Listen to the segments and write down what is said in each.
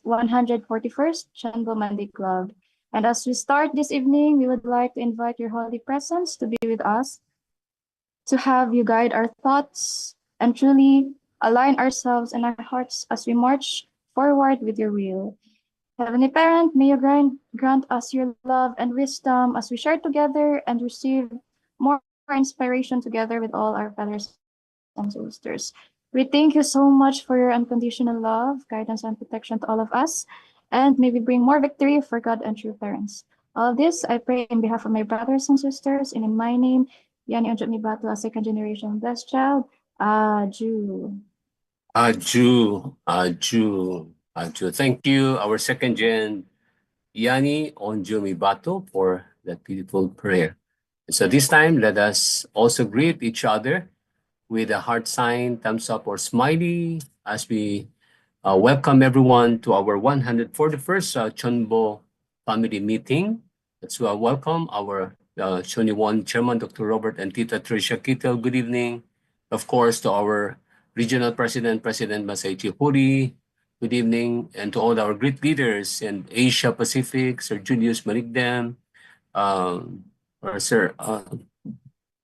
141st CheonBo Monday Club. And as we start this evening, we would like to invite your holy presence to be with us, to have you guide our thoughts and truly align ourselves and our hearts as we march forward with your will. Heavenly Parent, may you grant us your love and wisdom as we share together and receive more inspiration together with all our brothers and sisters. We thank you so much for your unconditional love, guidance, and protection to all of us. And may we bring more victory for God and true parents. All of this I pray in behalf of my brothers and sisters, and in my name, Yani Unjut Mibatu, a second generation blessed child. Aju. Aju, Aju, Aju. Thank you, our second gen, Yani Onjumi Bato, for that beautiful prayer. So this time, let us also greet each other with a heart sign, thumbs up, or smiley as we welcome everyone to our 141st CheonBo family meeting. Let's welcome our Choniwon Chairman, Dr. Robert and Tita Tricia Kittel. Good evening. Of course, to our Regional President, President Masaichi Huri. Good evening. And to all our great leaders in Asia Pacific, Sir Julius Marigdem, or Sir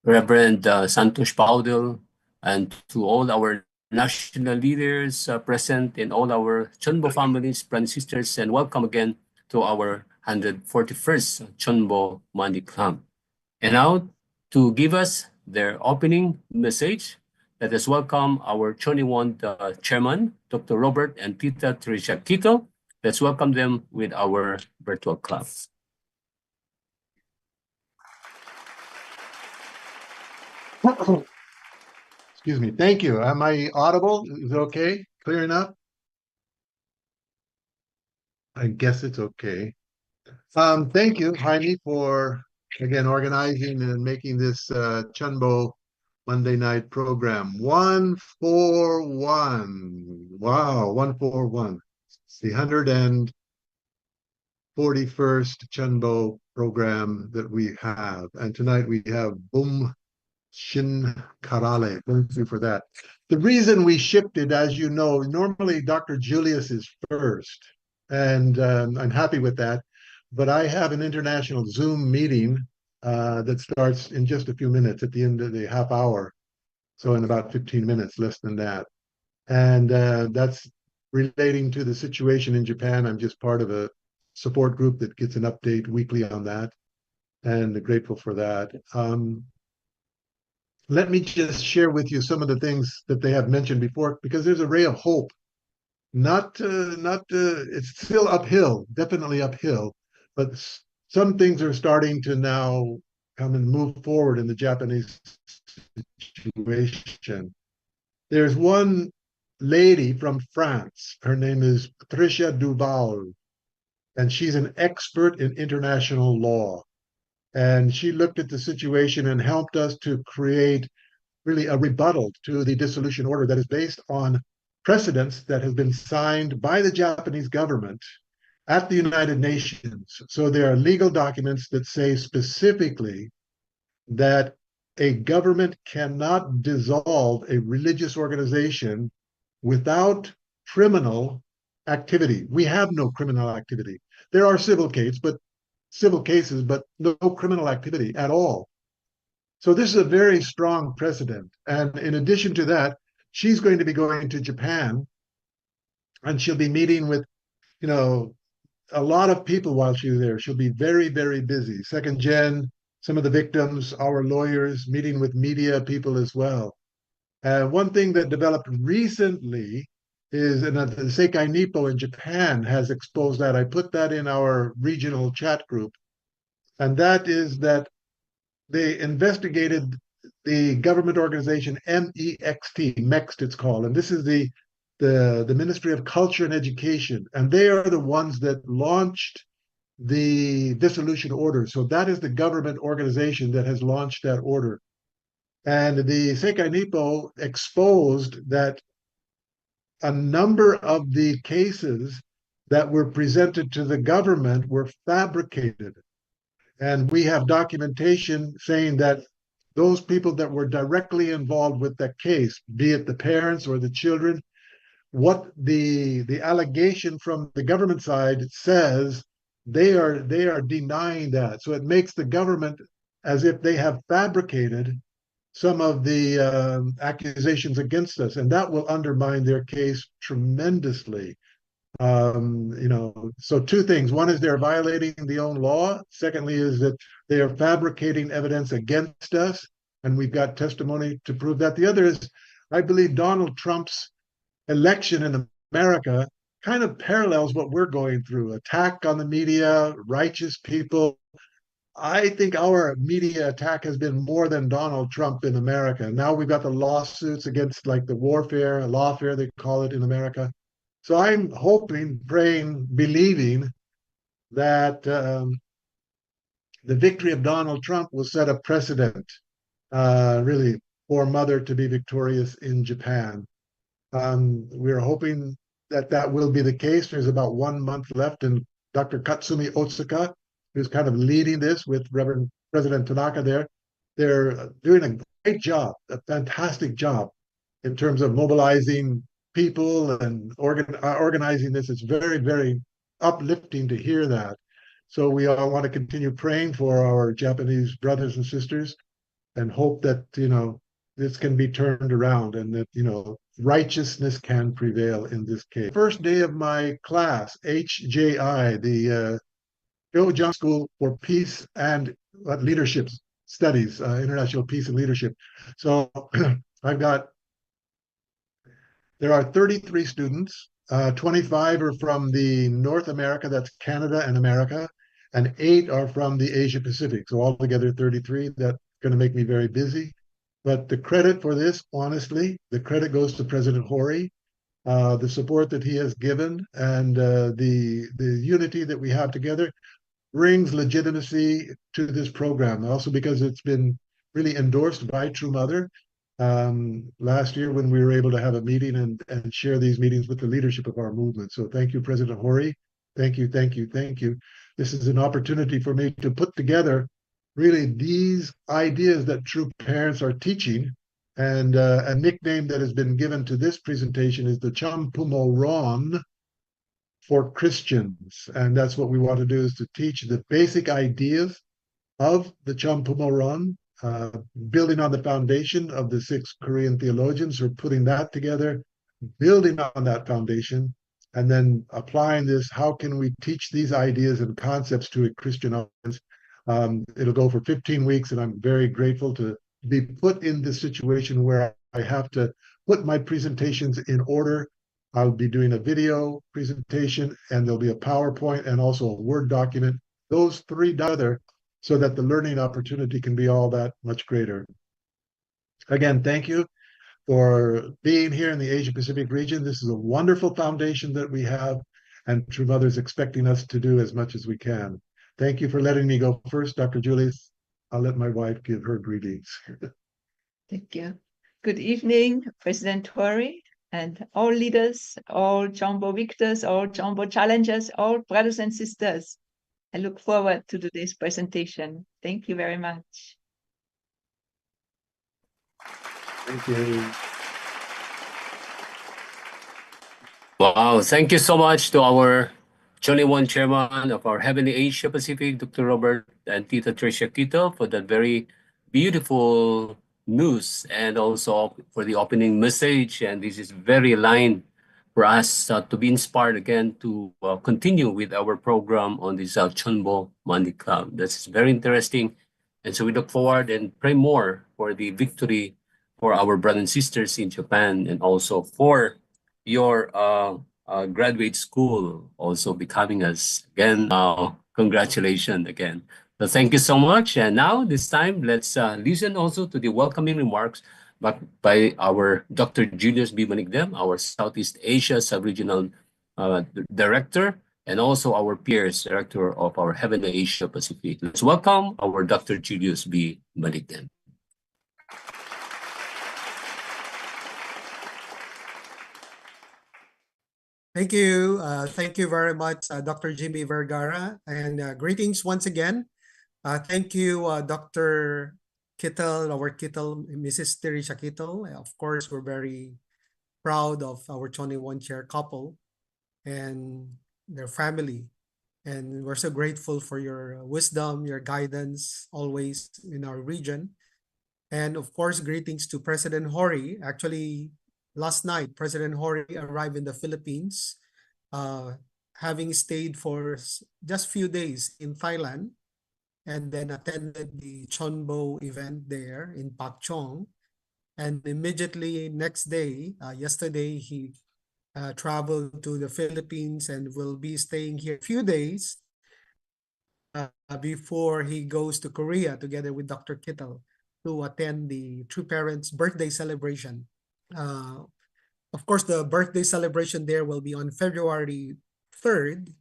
Reverend Santos Paudel, and to all our national leaders present in all our CheonBo families, brothers and sisters, and welcome again to our 141st CheonBo Monday Club. And now, to give us their opening message, let us welcome our Choniwon Chairman, Dr. Robert and Tita Tricia Quito. Let's welcome them with our virtual class. Excuse me. Thank you. Am I audible? Is it okay? Clear enough? I guess it's okay. Thank you, Jaime, for again organizing and making this CheonBo Monday night program. 141. Wow, 141. It's the 141st CheonBo program that we have. And tonight we have Boom Shin Karale. Thank you for that. The reason we shifted, as you know, normally Dr. Julius is first, and I'm happy with that. But I have an international Zoom meeting that starts in just a few minutes at the end of the half hour. So in about 15 minutes, less than that. And that's relating to the situation in Japan. I'm just part of a support group that gets an update weekly on that, and grateful for that. Let me just share with you some of the things that they have mentioned before, because there's a ray of hope. It's still uphill, definitely uphill, but some things are starting to now come and move forward in the Japanese situation. There's one lady from France. Her name is Patricia Duval, and she's an expert in international law. And she looked at the situation and helped us to create really a rebuttal to the dissolution order that is based on precedents that have been signed by the Japanese government at the United Nations. So there are legal documents that say specifically that a government cannot dissolve a religious organization without criminal activity. We have no criminal activity. There are civil cases, but no criminal activity at all. So this is a very strong precedent. And in addition to that, she's going to be going to Japan, and she'll be meeting with, a lot of people while she's there. She'll be very, very busy. Second gen, some of the victims, our lawyers, meeting with media people as well. One thing that developed recently is, and the Seikai Nippo in Japan has exposed that. I put that in our regional chat group. And that is that they investigated the government organization MEXT it's called. And this is the Ministry of Culture and Education. And they are the ones that launched the dissolution order. So that is the government organization that has launched that order. And the Seikai Nippo exposed that a number of the cases that were presented to the government were fabricated. And we have documentation saying that those people that were directly involved with that case, be it the parents or the children, what the allegation from the government side says, they are denying that. So it makes the government as if they have fabricated some of the accusations against us, and that will undermine their case tremendously. So two things. One is they're violating the own law. Secondly, is that they are fabricating evidence against us, and we've got testimony to prove that. The other is, I believe Donald Trump's election in America kind of parallels what we're going through: attack on the media, righteous people. I think our media attack has been more than Donald Trump in America. Now we've got the lawsuits against, like, the warfare, lawfare, they call it in America. So I'm hoping, praying, believing that the victory of Donald Trump will set a precedent, really, for Mother to be victorious in Japan. We're hoping that that will be the case. There's about 1 month left, and Dr. Katsumi Otsuka, who's kind of leading this with Reverend President Tanaka there, they're doing a great job, a fantastic job in terms of mobilizing people and organizing this. It's very, very uplifting to hear that. So we all want to continue praying for our Japanese brothers and sisters and hope that, this can be turned around and that, righteousness can prevail in this case. First day of my class, HJI, the Joe School for Peace and Leadership Studies, International Peace and Leadership. So I've got, there are 33 students. 25 are from the North America, that's Canada and America, and 8 are from the Asia Pacific. So altogether 33. That's going to make me very busy. But the credit for this, honestly, the credit goes to President Hori, the support that he has given, and the unity that we have together brings legitimacy to this program. Also because it's been really endorsed by True Mother. Last year when we were able to have a meeting and share these meetings with the leadership of our movement. So thank you, President Hori. Thank you, thank you, thank you. This is an opportunity for me to put together really these ideas that True Parents are teaching. And a nickname that has been given to this presentation is the CheonBo Ron for Christians. And that's what we want to do, is to teach the basic ideas of the CheonBo Ron, building on the foundation of the 6 Korean theologians who are putting that together, building on that foundation, and then applying this. How can we teach these ideas and concepts to a Christian audience? It'll go for 15 weeks, and I'm very grateful to be put in this situation where I have to put my presentations in order. I'll be doing a video presentation, and there'll be a PowerPoint and also a Word document. Those 3 together, so that the learning opportunity can be all that much greater. Again, thank you for being here in the Asia Pacific region. This is a wonderful foundation that we have, and True Mother is expecting us to do as much as we can. Thank you for letting me go first, Dr. Julius. I'll let my wife give her greetings. Thank you. Good evening, President Hori, and all leaders, all CheonBo victors, all CheonBo challengers, all brothers and sisters. I look forward to today's presentation. Thank you very much. Thank you. Wow, thank you so much to our Johnny One chairman of our Heavenly Asia Pacific, Dr. Robert and Tita Tricia Quito, for that very beautiful news and also for the opening message. And this is very aligned for us to be inspired again to continue with our program on this CheonBo Monday Club. That's very interesting. And so we look forward and pray more for the victory for our brothers and sisters in Japan, and also for your graduate school also becoming us again. Congratulations again. So thank you so much. And now this time, let's listen also to the welcoming remarks by our Dr. Julius B. Manigdem, our Southeast Asia Sub-Regional Director, and also our peers, Director of our Heavenly Asia Pacific. Let's welcome our Dr. Julius B. Manigdem. Thank you. Thank you very much, Dr. Jimmy Vergara, and greetings once again. Thank you, Dr. Kittle, our Kittle, Mrs. Teresa Kittle. Of course, we're very proud of our 21 chair couple and their family. And we're so grateful for your wisdom, your guidance always in our region. And of course, greetings to President Hori. Actually, last night, President Hori arrived in the Philippines, uh, having stayed for just few days in Thailand, and then attended the CheonBo event there in Pak Chong. And immediately next day, yesterday, he traveled to the Philippines and will be staying here a few days before he goes to Korea together with Dr. Kittel to attend the True Parents birthday celebration. Uh, of course, the birthday celebration there will be on February 3rd,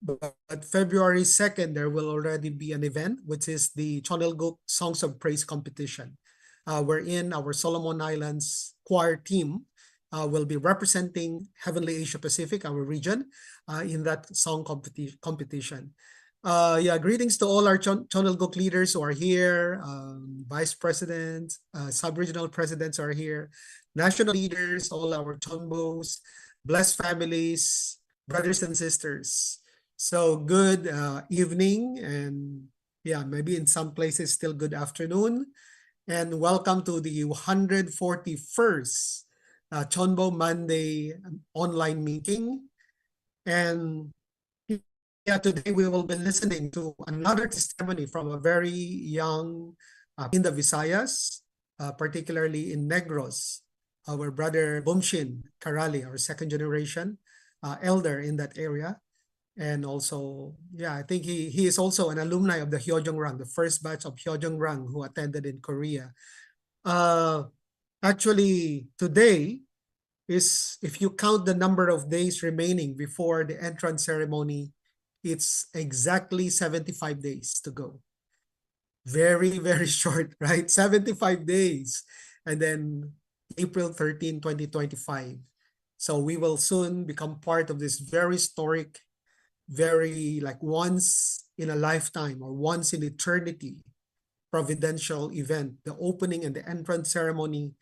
but February 2nd, there will already be an event, which is the CheonLguk Songs of Praise competition, wherein our Solomon Islands choir team will be representing Heavenly Asia Pacific, our region, in that song competition. Yeah, greetings to all our CheonLguk leaders who are here, vice presidents, sub-regional presidents are here, national leaders, all our CheonBos, blessed families, brothers and sisters. So good evening, and yeah, maybe in some places still good afternoon. And welcome to the 141st CheonBo Monday online meeting. And yeah, today we will be listening to another testimony from a very young in the Visayas, particularly in Negros, our brother Bumshin Karali, our second generation elder in that area. And also, yeah, I think he is also an alumni of the Hyojeongrang, the first batch of Hyojeongrang who attended in Korea. Actually, today is, if you count the number of days remaining before the entrance ceremony, it's exactly 75 days to go. Very, very short, right? 75 days. And then April 13, 2025. So we will soon become part of this very historic, very like once in a lifetime or once in eternity providential event, the opening and the entrance ceremony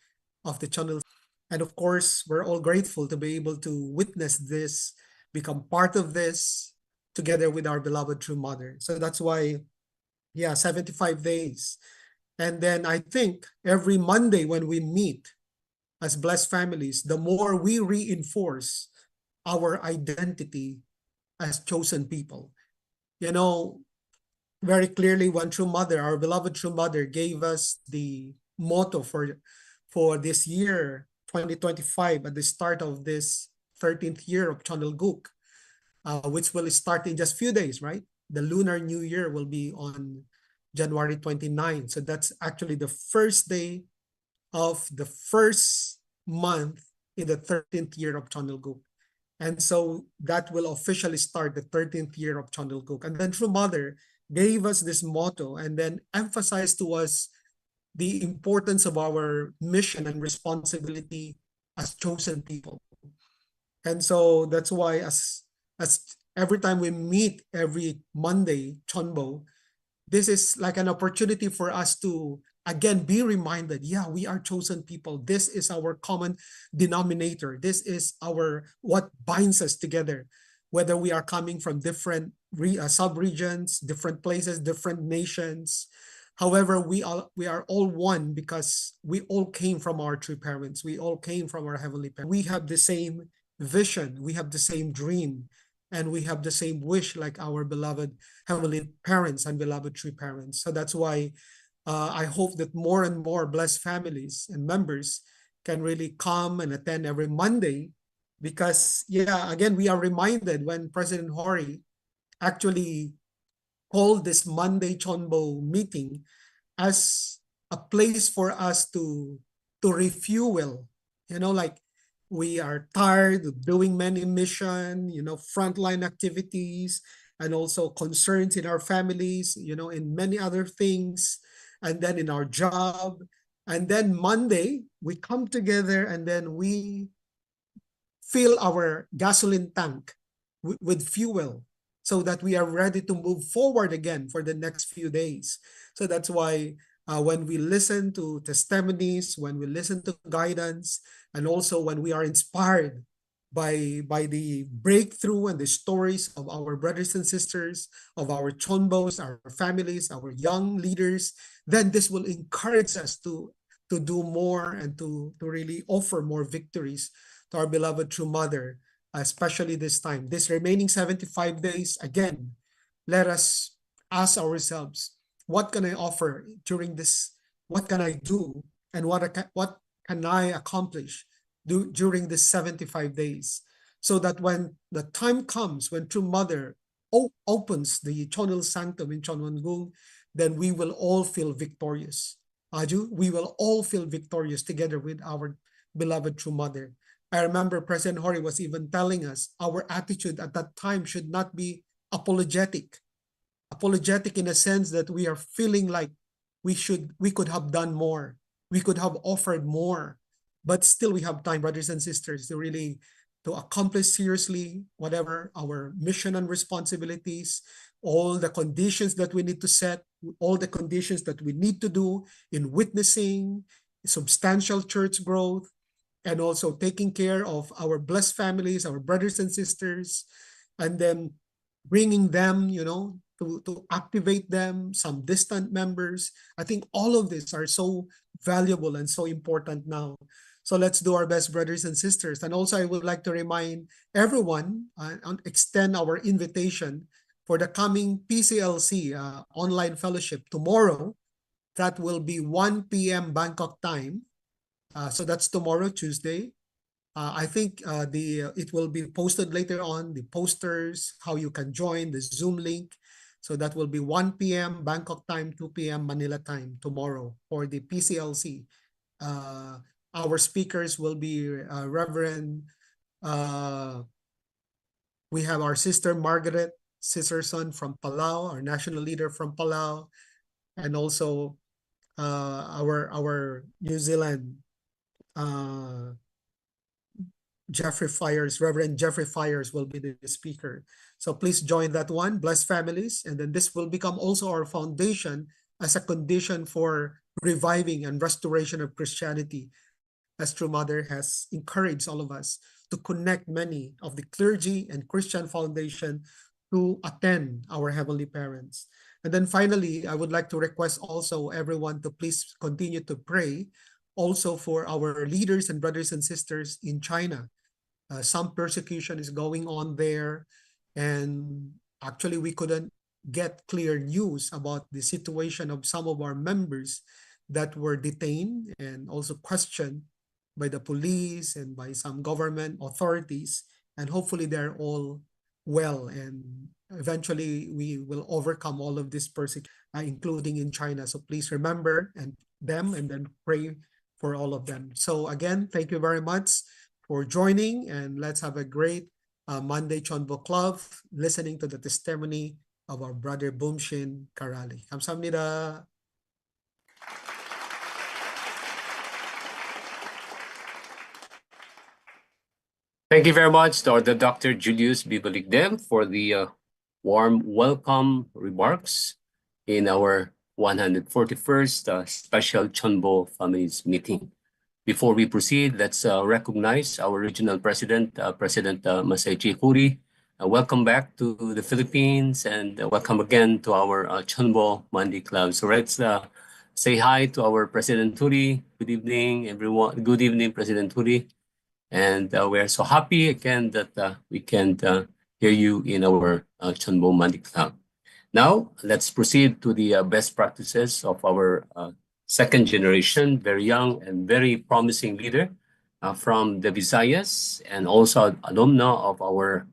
of the Channel. And of course, we're all grateful to be able to witness this, become part of this together with our beloved True Mother. So that's why, yeah, 75 days. And then I think every Monday when we meet as blessed families, the more we reinforce our identity as chosen people. You know, very clearly, one True Mother, our beloved True Mother, gave us the motto for this year, 2025, at the start of this 13th year of CheonLguk, which will start in just few days, right? The Lunar New Year will be on January 29. So that's actually the first day of the first month in the 13th year of CheonLguk. And so that will officially start the 13th year of CheonLguk. And then True Mother gave us this motto and then emphasized to us the importance of our mission and responsibility as chosen people. And so that's why as every time we meet every Monday, CheonBo, this is like an opportunity for us to again be reminded, yeah, we are chosen people. This is our common denominator. This is our what binds us together, whether we are coming from different sub-regions, different places, different nations. However, we are all one because we all came from our true parents. We all came from our heavenly parents. We have the same vision. We have the same dream. And we have the same wish like our beloved heavenly parents and beloved true parents. So that's why I hope that more and more blessed families and members can really come and attend every Monday because, yeah, again, we are reminded when President Hori actually called this Monday CheonBo meeting as a place for us to refuel, like we are tired of doing many mission, frontline activities, and also concerns in our families, in many other things, and then in our job. And then Monday, we come together and then we fill our gasoline tank with fuel so that we are ready to move forward again for the next few days. So that's why when we listen to testimonies, when we listen to guidance, and also when we are inspired by the breakthrough and the stories of our brothers and sisters, of our CheonBos, our families, our young leaders, then this will encourage us to do more and to really offer more victories to our beloved true mother, especially this time. This remaining 75 days, again, let us ask ourselves, what can I offer during this? What can I do? And what can I accomplish during this 75 days? So that when the time comes, when True Mother opens the Chonil Sanctum in Chonwongung, then we will all feel victorious. Aju, we will all feel victorious together with our beloved True Mother. I remember President Hori was even telling us our attitude at that time should not be apologetic. Apologetic in a sense that we are feeling like we could have done more. We could have offered more. But still we have time, brothers and sisters, to accomplish seriously whatever our mission and responsibilities, all the conditions that we need to set, all the conditions that we need to do in witnessing, substantial church growth, and also taking care of our blessed families, our brothers and sisters, and then bringing them, to activate them, some distant members. I think all of these are so valuable and so important now. So let's do our best, brothers and sisters. And also, I would like to remind everyone and extend our invitation for the coming PCLC online fellowship tomorrow. That will be 1 p.m. Bangkok time. So that's tomorrow, Tuesday. I think it will be posted later on, the posters, how you can join, the Zoom link. So that will be 1 p.m. Bangkok time, 2 p.m. Manila time tomorrow for the PCLC. Our speakers will be Reverend, we have our sister Margaret Sisterson from Palau, our national leader from Palau, and also our New Zealand Reverend Jeffrey Fires will be the speaker. So please join that one, bless families. And then this will become also our foundation as a condition for reviving and restoration of Christianity, as True Mother has encouraged all of us to connect many of the clergy and Christian foundation to attend our Heavenly Parents. And then finally, I would like to request also everyone to please continue to pray also for our leaders and brothers and sisters in China. Some persecution is going on there, and actually we couldn't get clear news about the situation of some of our members that were detained and also questioned by the police and by some government authorities, and hopefully they're all well, and eventually we will overcome all of this persecution, including in China. So please remember them and then pray for all of them. So again, thank you very much for joining, and let's have a great Monday CheonBo Club, listening to the testimony of our brother Boomshin Karali. 감사합니다. Thank you very much to the Dr. Julius Bibaligdem for the warm welcome remarks in our 141st special CheonBo Families Meeting. Before we proceed, let's recognize our regional president, President Masay Chikuri. Welcome back to the Philippines, and welcome again to our CheonBo Monday Club. So let's say hi to our President Turi. Good evening, everyone. Good evening, President Turi. And we're so happy again that we can hear you in our CheonBo Monday Club. Now, let's proceed to the best practices of our second generation, very young and very promising leader from the Visayas, and also alumna of our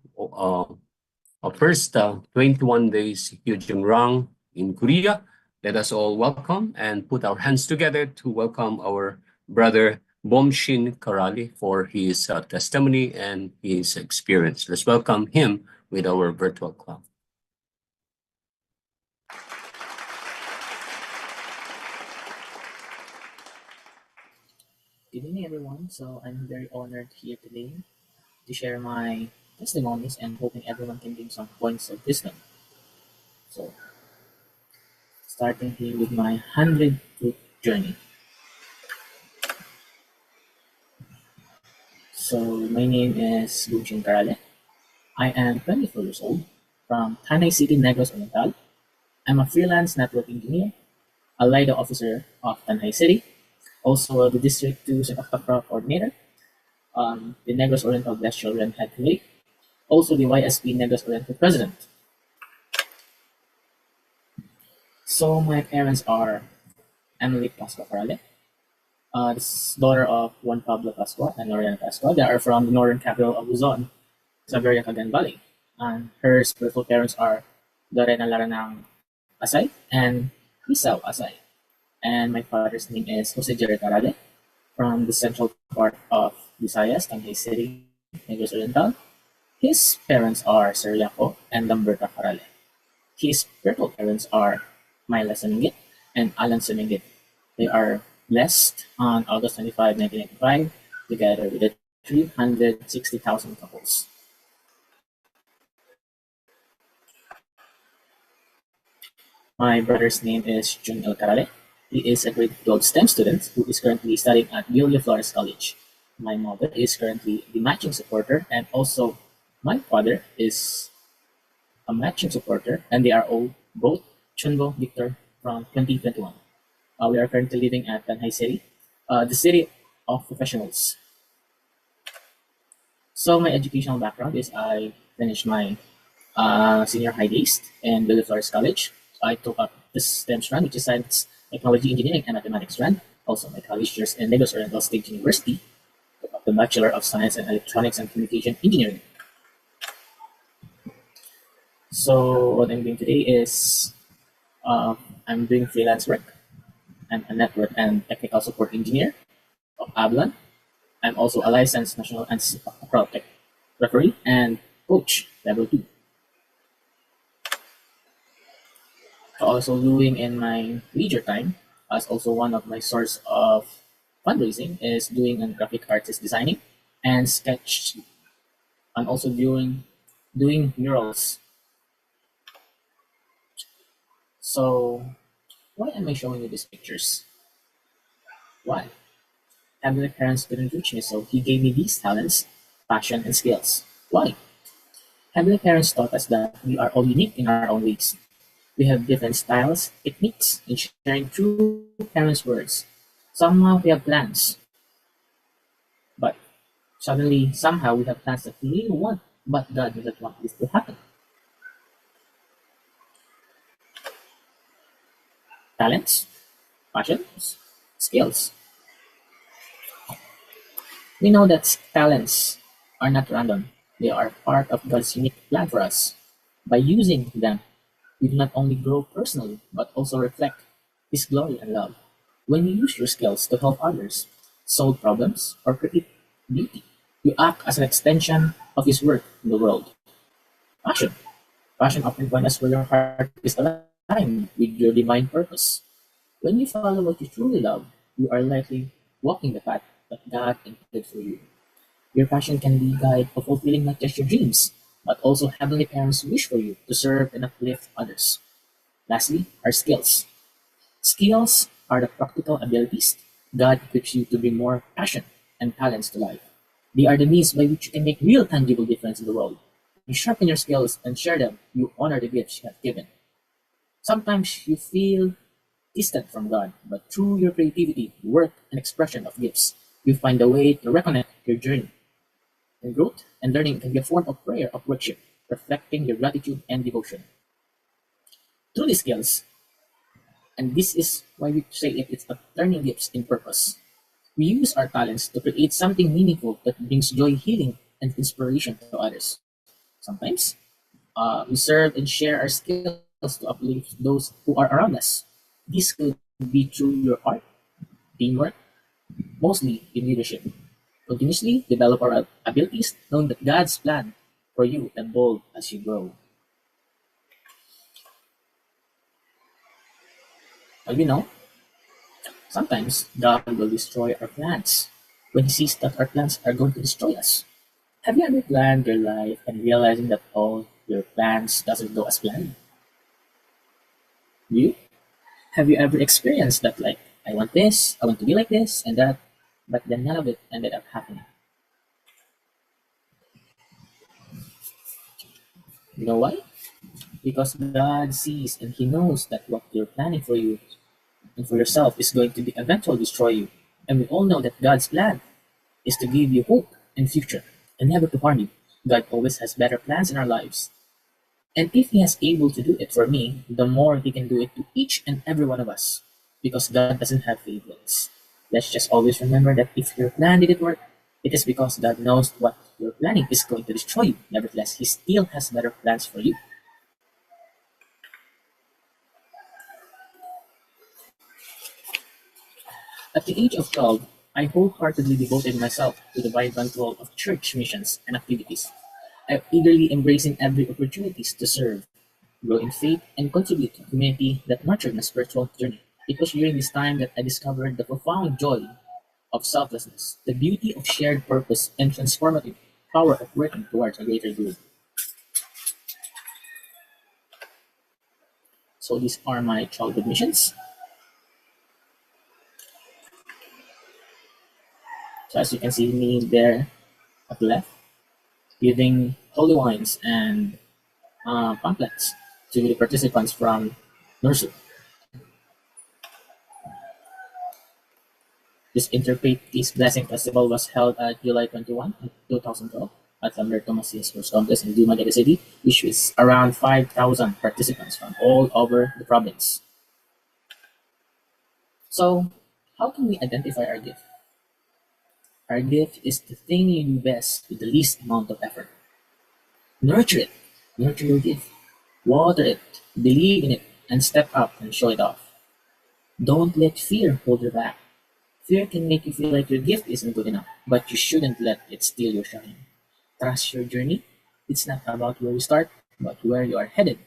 first 21 days Hyojung Rang in Korea. Let us all welcome and put our hands together to welcome our brother Boomshin Karali for his testimony and his experience. Let's welcome him with our virtual clap. Good evening, everyone. So I'm very honored here today to share my testimonies and hoping everyone can gain some points of wisdom. So starting here with my 100-foot journey. So my name is Guchin Karale. I am 24 years old from Tanay City, Negros Oriental. I'm a freelance network engineer, a LIDA officer of Tanay City, also the District 2 Sakakapra coordinator, the Negros Oriental Blessed Children Head Committee, also the YSP Negros Oriental president. So my parents are Emily Pascua Karale, daughter of Juan Pablo Pascua and Lorena Pascua. They are from the northern capital of Luzon, Saveria Cagayan Valley. And her spiritual parents are Lorena Laranang Asay and Isao Asay. And my father's name is Jose Jerry Carale from the central part of Visayas, Tanay City, Negros Oriental. His parents are Sir Yaco and Lamberta Carale. His spiritual parents are Myla Samingit and Alan Samingit. They are blessed on August 25, 1995, together with the 360,000 couples. My brother's name is Jun El Carale. He is a grade 12 STEM student who is currently studying at Villa Flores College. My mother is currently the matching supporter, and also my father is a matching supporter, and they are all both CheonBo Victor from 2021. We are currently living at Tanay City, the city of professionals. So my educational background is I finished my senior high days in Villa Flores College. I took up the STEM strand, which is Science, Technology, Engineering, and Mathematics strand. Also, my college years in Negros Oriental State University, took up the Bachelor of Science in Electronics and Communication Engineering. So what I'm doing today is I'm doing freelance work. I'm a network and technical support engineer of Avalon. I'm also a licensed national and tech referee and coach level 2. Also doing in my leisure time as also one of my source of fundraising is doing a graphic artist designing and sketch and also doing murals. So why am I showing you these pictures? Why? Heavenly parents couldn't reach me, so he gave me these talents, passion, and skills. Why? Heavenly parents taught us that we are all unique in our own ways. We have different styles, techniques in sharing true parents' words. Somehow we have plans, but suddenly, somehow we have plans that we really want, but God doesn't want this to happen. Talents, passions, skills. We know that talents are not random. They are part of God's unique plan for us. By using them, we do not only grow personally, but also reflect His glory and love. When you use your skills to help others, solve problems, or create beauty, you act as an extension of His work in the world. Passion. Passion often points us where your heart is aligned with your divine purpose. When you follow what you truly love, you are likely walking the path that God intended for you. Your passion can be guide for fulfilling not just your dreams, but also Heavenly Parents' wish for you to serve and uplift others. Lastly, our skills. Skills are the practical abilities God equips you to bring more passion and talents to life. They are the means by which you can make real tangible difference in the world. You sharpen your skills and share them. You honor the gifts you have given. Sometimes you feel distant from God, but through your creativity, work, and expression of gifts, you find a way to reconnect your journey. And growth and learning can be a form of prayer of worship, reflecting your gratitude and devotion. Through these skills, and this is why we say it's a turning gifts in purpose. We use our talents to create something meaningful that brings joy, healing, and inspiration to others. Sometimes, we serve and share our skills to uplift those who are around us. This could be through your art, teamwork, mostly in leadership. Continuously develop our abilities, knowing that God's plan for you evolve as you grow. As we know, sometimes God will destroy our plans when He sees that our plans are going to destroy us. Have you ever planned your life and realizing that all your plans doesn't go as planned? You? Have you ever experienced that, like, I want this, I want to be like this and that, but then none of it ended up happening? You know why? Because God sees and He knows that what you're planning for you and for yourself is going to be eventually destroy you. And we all know that God's plan is to give you hope and future and never to harm you. God always has better plans in our lives. And if He is able to do it for me, the more He can do it to each and every one of us. Because God doesn't have favorites. Let's just always remember that if your plan didn't work, it is because God knows what you're planning is going to destroy you. Nevertheless, He still has better plans for you. At the age of 12, I wholeheartedly devoted myself to the vibrant role of church missions and activities. I eagerly embracing every opportunities to serve, grow in faith, and contribute to a community that nurtured my spiritual journey. It was during this time that I discovered the profound joy of selflessness, the beauty of shared purpose, and transformative power of working towards a greater good. So these are my childhood missions. So as you can see me there at the left, giving holy wines and pamphlets to the participants from nursery. This Interfaith Peace Blessing Festival was held at July 21, 2012 at Lambert Tomasias Sports Complex in Dumaguete City, which is around 5,000 participants from all over the province. So, how can we identify our gift? Our gift is the thing you do best with the least amount of effort. Nurture it. Nurture your gift. Water it. Believe in it. And step up and show it off. Don't let fear hold you back. Fear can make you feel like your gift isn't good enough, but you shouldn't let it steal your shine. Trust your journey. It's not about where you start, but where you are headed.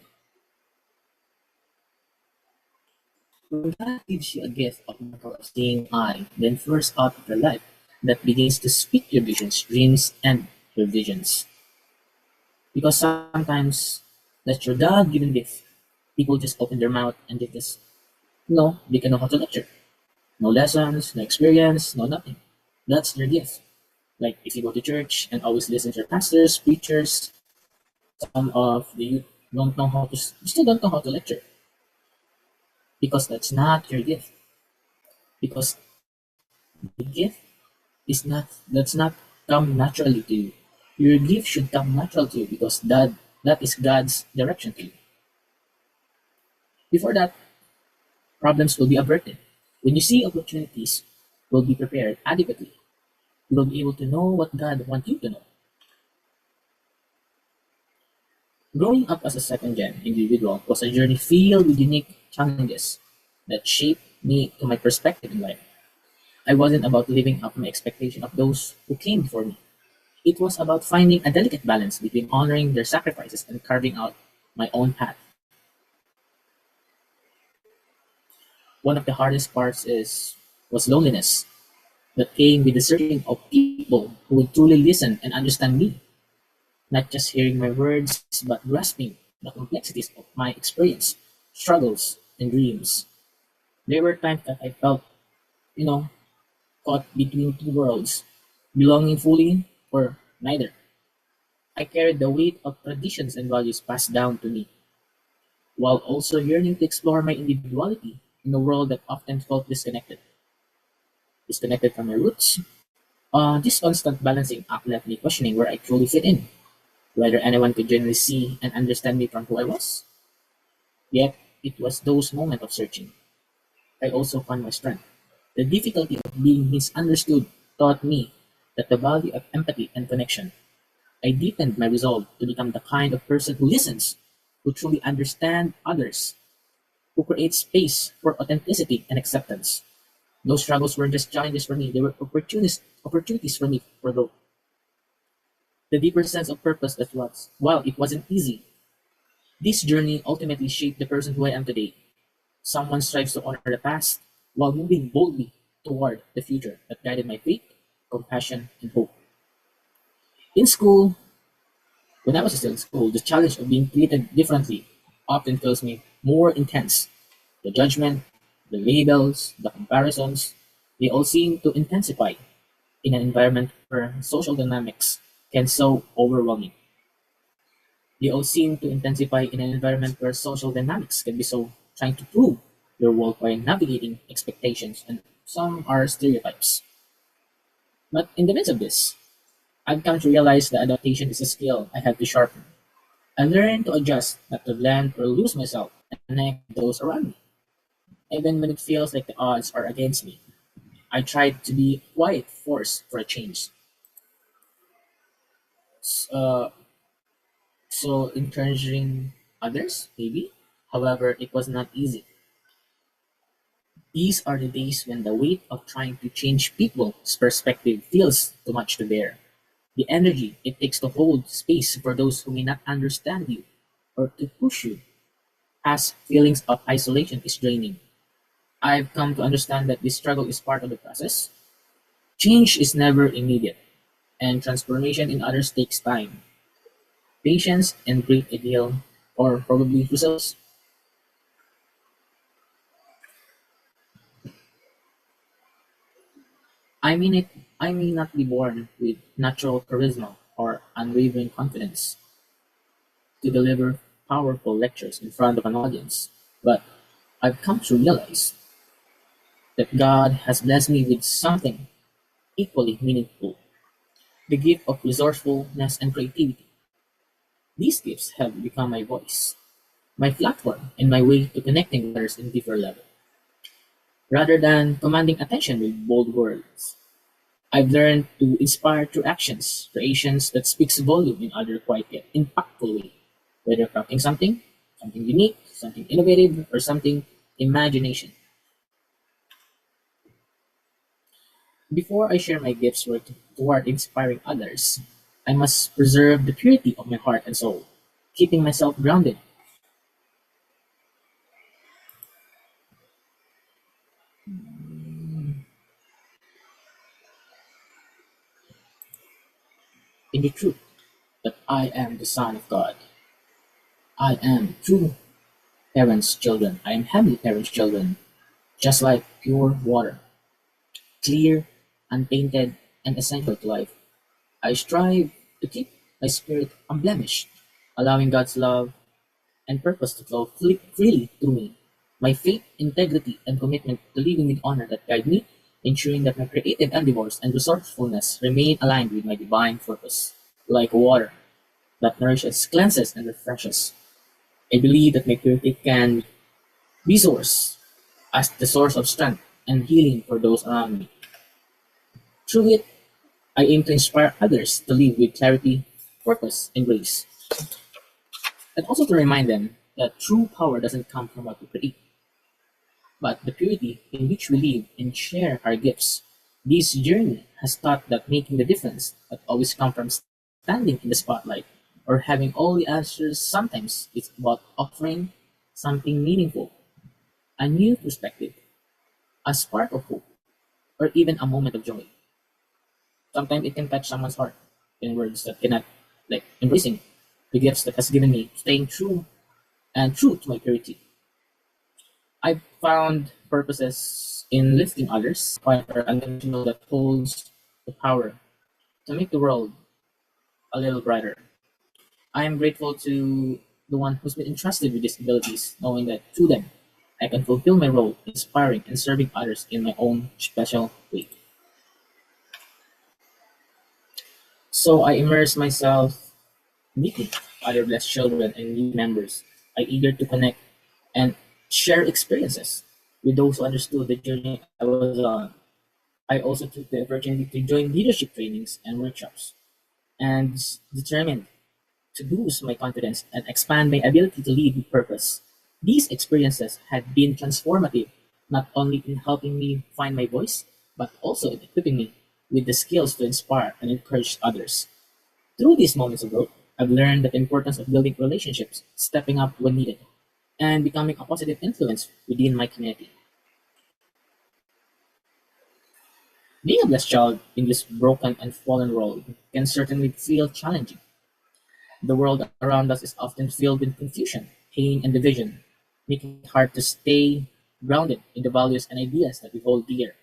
When God gives you a gift of miracle of seeing eye, then first out of your life, that begins to speak your visions, dreams, and your visions. Because sometimes that's your God-given gift. People just open their mouth and they just they can know how to lecture. No lessons, no experience, no nothing. That's their gift. Like if you go to church and always listen to your pastors, preachers, some of the youth don't know how to still don't know how to lecture because that's not your gift. Because the gift is not that's not come naturally to you. Your gift should come natural to you because that is God's direction to you. Before that, problems will be averted. When you see opportunities, will be prepared adequately. You will be able to know what God wants you to know. Growing up as a second-gen individual was a journey filled with unique challenges that shaped me to my perspective in life. I wasn't about living up to my expectation of those who came before me. It was about finding a delicate balance between honoring their sacrifices and carving out my own path. One of the hardest parts was loneliness that came with the searching of people who would truly listen and understand me, not just hearing my words, but grasping the complexities of my experience, struggles, and dreams. There were times that I felt, you know, caught between two worlds, belonging fully or neither. I carried the weight of traditions and values passed down to me, while also yearning to explore my individuality in a world that often felt disconnected from my roots. This constant balancing act left me questioning where I truly fit in, whether anyone could genuinely see and understand me from who I was. Yet, it was those moments of searching I also found my strength. The difficulty of being misunderstood taught me that the value of empathy and connection. I deepened my resolve to become the kind of person who listens, who truly understands others, who creates space for authenticity and acceptance. Those struggles weren't just challenges for me, they were opportunities for me for growth. The deeper sense of purpose that was, while it wasn't easy, this journey ultimately shaped the person who I am today. Someone strives to honor the past while moving boldly toward the future that guided my faith, compassion, and hope. In school, when I was still in school, the challenge of being treated differently often feels me more intense. The judgment, The labels, the comparisons, they all seem to intensify in an environment where social dynamics can so overwhelming. They all seem to intensify in an environment where social dynamics can be so trying to prove your worth by navigating expectations and some are stereotypes. But in the midst of this, I've come to realize that adaptation is a skill I have to sharpen. I learn to adjust, not to blend or lose myself, and connect with those around me. Even when it feels like the odds are against me, I try to be a quiet force for a change. Uh, so encouraging others, maybe. However, it was not easy. These are the days when the weight of trying to change people's perspective feels too much to bear. The energy it takes to hold space for those who may not understand you or to push you past feelings of isolation is draining. I've come to understand that this struggle is part of the process. Change is never immediate, and transformation in others takes time, patience, and great ideal, or probably resilience. I mean it. I may not be born with natural charisma or unwavering confidence to deliver powerful lectures in front of an audience, but I've come to realize that God has blessed me with something equally meaningful, the gift of resourcefulness and creativity. These gifts have become my voice, my platform, and my way to connecting with others in deeper level. Rather than commanding attention with bold words, I've learned to inspire through actions, creations that speaks volume in other quiet yet impactful way. Whether crafting something, something unique, something innovative, or something imagination. Before I share my gifts toward inspiring others, I must preserve the purity of my heart and soul, keeping myself grounded in the truth that I am the Son of God. I am true parents' children. I am heavenly parents' children, just like pure water, clear, untainted, and essential to life. I strive to keep my spirit unblemished, allowing God's love and purpose to flow freely through me. My faith, integrity, and commitment to living with honor that guide me, ensuring that my creative endeavors and resourcefulness remain aligned with my divine purpose. Like water that nourishes, cleanses, and refreshes, I believe that my purity can be source as the source of strength and healing for those around me. Through it, I aim to inspire others to live with clarity, purpose, and grace, and also to remind them that true power doesn't come from what we create, but the purity in which we live and share our gifts. This journey has taught that making the difference not always come from standing in the spotlight or having all the answers. Sometimes it's about offering something meaningful, a new perspective, a spark of hope, or even a moment of joy. Sometimes it can touch someone's heart in words that cannot, like embracing the gifts that has given me, staying true and true to my purity. I found purposes in lifting others, quite unconventional that holds the power to make the world a little brighter. I am grateful to the one who's been entrusted with these abilities, knowing that through them I can fulfill my role, inspiring and serving others in my own special way. So I immerse myself deeply other blessed children and youth members. I eager to connect and share experiences with those who understood the journey I was on. I also took the opportunity to join leadership trainings and workshops and determined to boost my confidence and expand my ability to lead with purpose. These experiences had been transformative, not only in helping me find my voice, but also in equipping me with the skills to inspire and encourage others. Through these moments of growth, I've learned the importance of building relationships, stepping up when needed, and becoming a positive influence within my community. Being a blessed child in this broken and fallen world can certainly feel challenging. The world around us is often filled with confusion, pain, and division, making it hard to stay grounded in the values and ideas that we hold dear.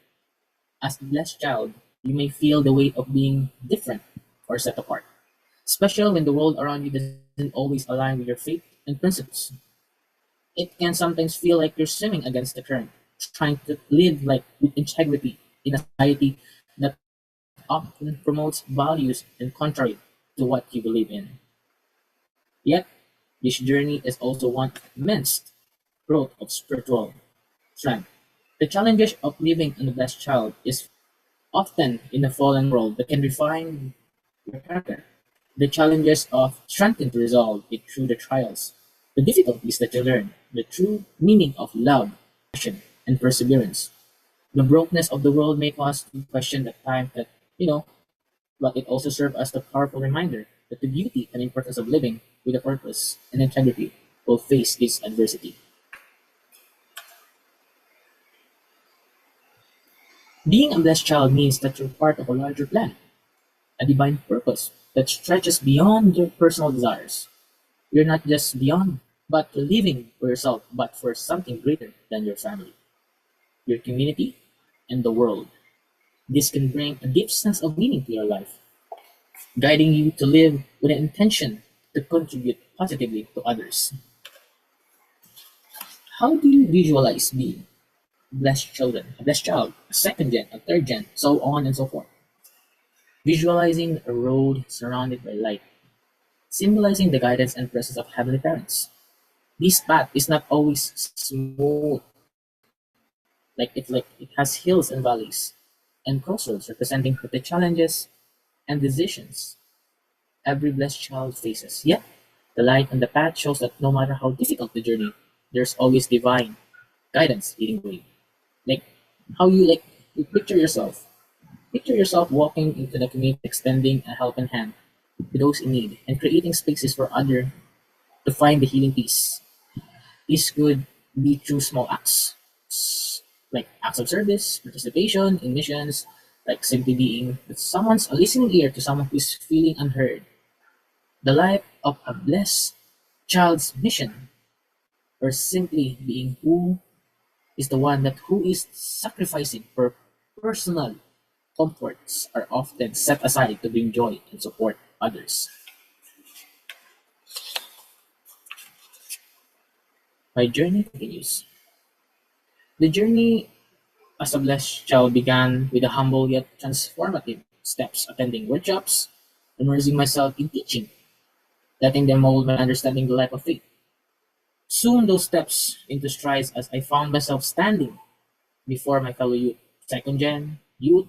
As a blessed child, you may feel the weight of being different or set apart, especially when the world around you doesn't always align with your faith and principles. It can sometimes feel like you're swimming against the current, trying to live like with integrity in a society that often promotes values and contrary to what you believe in. Yet, this journey is also one of immense growth of spiritual strength. The challenges of living in a blessed child is often in a fallen world that can refine your character. The challenges of strengthen to resolve it through the trials. The difficulties that you learn, the true meaning of love, passion, and perseverance. The brokenness of the world may cause to question at times that, you know, but it also serves as the powerful reminder that the beauty and importance of living with a purpose and integrity will face its adversity. Being a blessed child means that you're part of a larger plan, a divine purpose that stretches beyond your personal desires. You're not just beyond, but living for yourself, but for something greater than your family, your community, and the world. This can bring a deep sense of meaning to your life, guiding you to live with an intention to contribute positively to others. How do you visualize being blessed children, a blessed child, a second gen, a third gen, so on and so forth? Visualizing a road surrounded by light, symbolizing the guidance and presence of heavenly parents. This path is not always smooth, like it has hills and valleys, and crossroads representing the challenges and decisions every blessed child faces. Yet, the light on the path shows that no matter how difficult the journey, there's always divine guidance leading the way. Like how you picture yourself walking into the community, extending a helping hand to those in need, and creating spaces for others to find the healing peace. This could be through small acts, like acts of service, participation in missions, like simply being someone's a listening ear to someone who's feeling unheard. The life of a blessed child's mission, or simply being who is the one that who is sacrificing for personal comforts are often set aside to bring joy and support others. My journey continues. The journey as a blessed child began with the humble yet transformative steps attending workshops, immersing myself in teaching, letting them mold my understanding of the life of faith. Soon those steps into strides as I found myself standing before my fellow youth, second gen youth,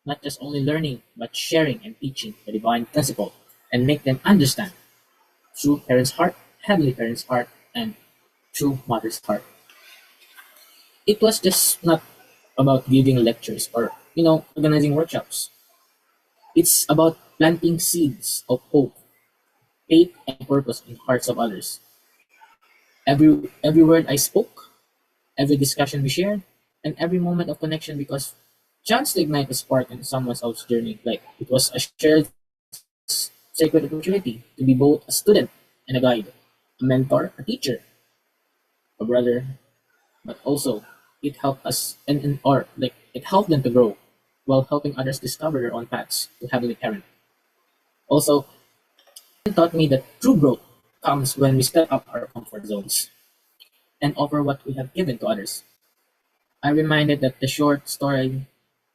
not just only learning, but sharing and teaching the divine principle and make them understand true parents' heart, heavenly parents' heart, and true mother's heart. It was just not about giving lectures or organizing workshops. It's about planting seeds of hope, faith, and purpose in hearts of others. Every word I spoke, every discussion we shared, and every moment of connection because chance to ignite a spark in someone else's journey. Like it was a shared sacred opportunity to be both a student and a guide, a mentor, a teacher, a brother, but also it helped us and or like it helped them to grow while helping others discover their own paths to heavenly parent. Also, it taught me that true growth comes when we step up our comfort zones and offer what we have given to others. I reminded that the short story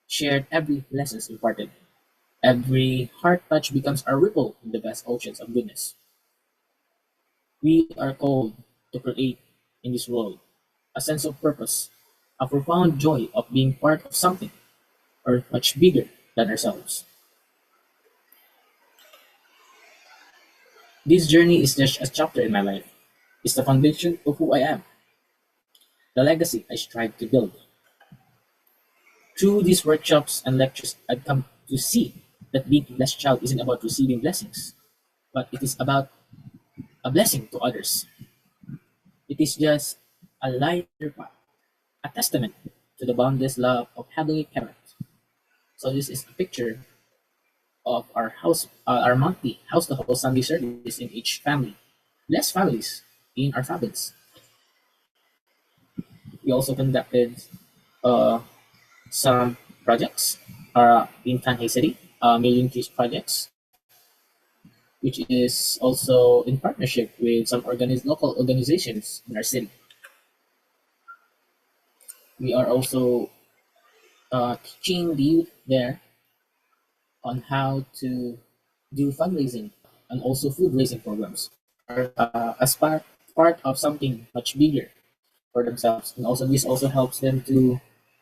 shared every lessons imparted. Every heart touch becomes a ripple in the vast oceans of goodness. We are called to create in this world a sense of purpose, a profound joy of being part of something or much bigger than ourselves. This journey is just a chapter in my life. It's the foundation of who I am, the legacy I strive to build. Through these workshops and lectures, I've come to see that being a blessed child isn't about receiving blessings, but it is about a blessing to others. It is just a lighter path, a testament to the boundless love of Heavenly Parent. So this is a picture of our monthly house-to-house Sunday service in each family. Blessed families in our province. We also conducted some projects in Tanhay City, Million Trees projects, which is also in partnership with some local organizations in our city. We are also teaching the youth there on how to do fundraising and also food raising programs as part of something much bigger for themselves. And also this also helps them to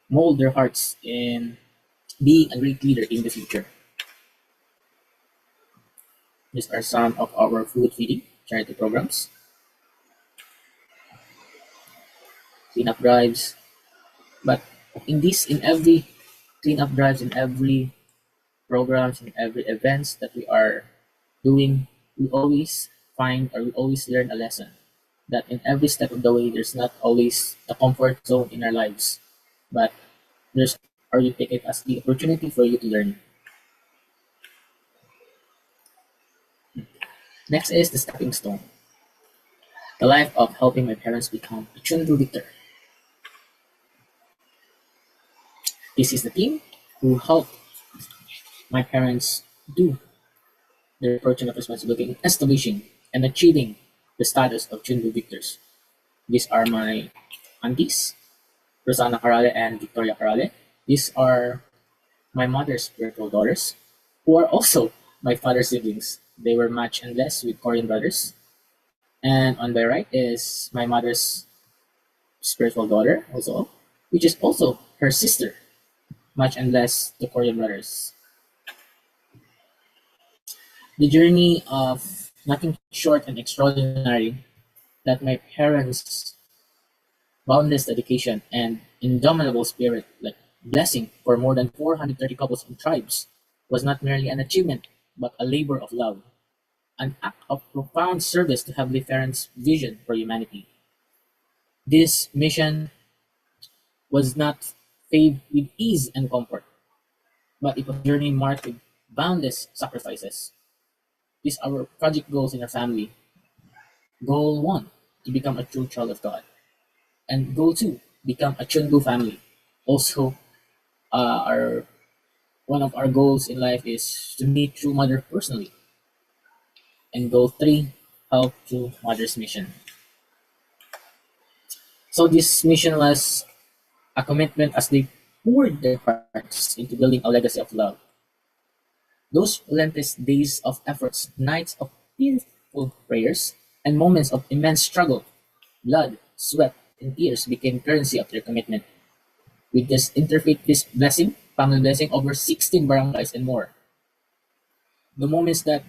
mold their hearts in being a great leader in the future. These are some of our food feeding charity programs, cleanup drives. But in every cleanup drives, in every programs, in every events that we are doing, we always find or we always learn a lesson that in every step of the way, there's not always the comfort zone in our lives, but there's or you take it as the opportunity for you to learn. Next is the stepping stone. The life of helping my parents become a CheonBo Victor. This is the team who helped my parents do their portion of responsibility in establishing and achieving the status of CheonBo Victors. These are my aunties, Rosana Carale and Victoria Carale. These are my mother's spiritual daughters, who are also my father's siblings. They were matched and blessed with Korean brothers. And on my right is my mother's spiritual daughter, also, which is also her sister, matched and blessed to Korean brothers. The journey of nothing short and extraordinary that my parents' boundless dedication and indomitable spirit, like blessing for more than 430 couples and tribes, was not merely an achievement, but a labor of love, an act of profound service to Heavenly Parents' vision for humanity. This mission was not paved with ease and comfort, but it was a journey marked with boundless sacrifices. These are our project goals in our family. Goal 1, to become a true child of God. And goal 2, become a CheonBo family. Also, our one of our goals in life is to meet true mother personally. And goal 3, help through mother's mission. So this mission was a commitment as they poured their hearts into building a legacy of love. Those relentless days of efforts, nights of tearful prayers, and moments of immense struggle, blood, sweat, and tears became currency of their commitment. With this interfaith peace blessing, family blessing over 16 barangays and more. The moments that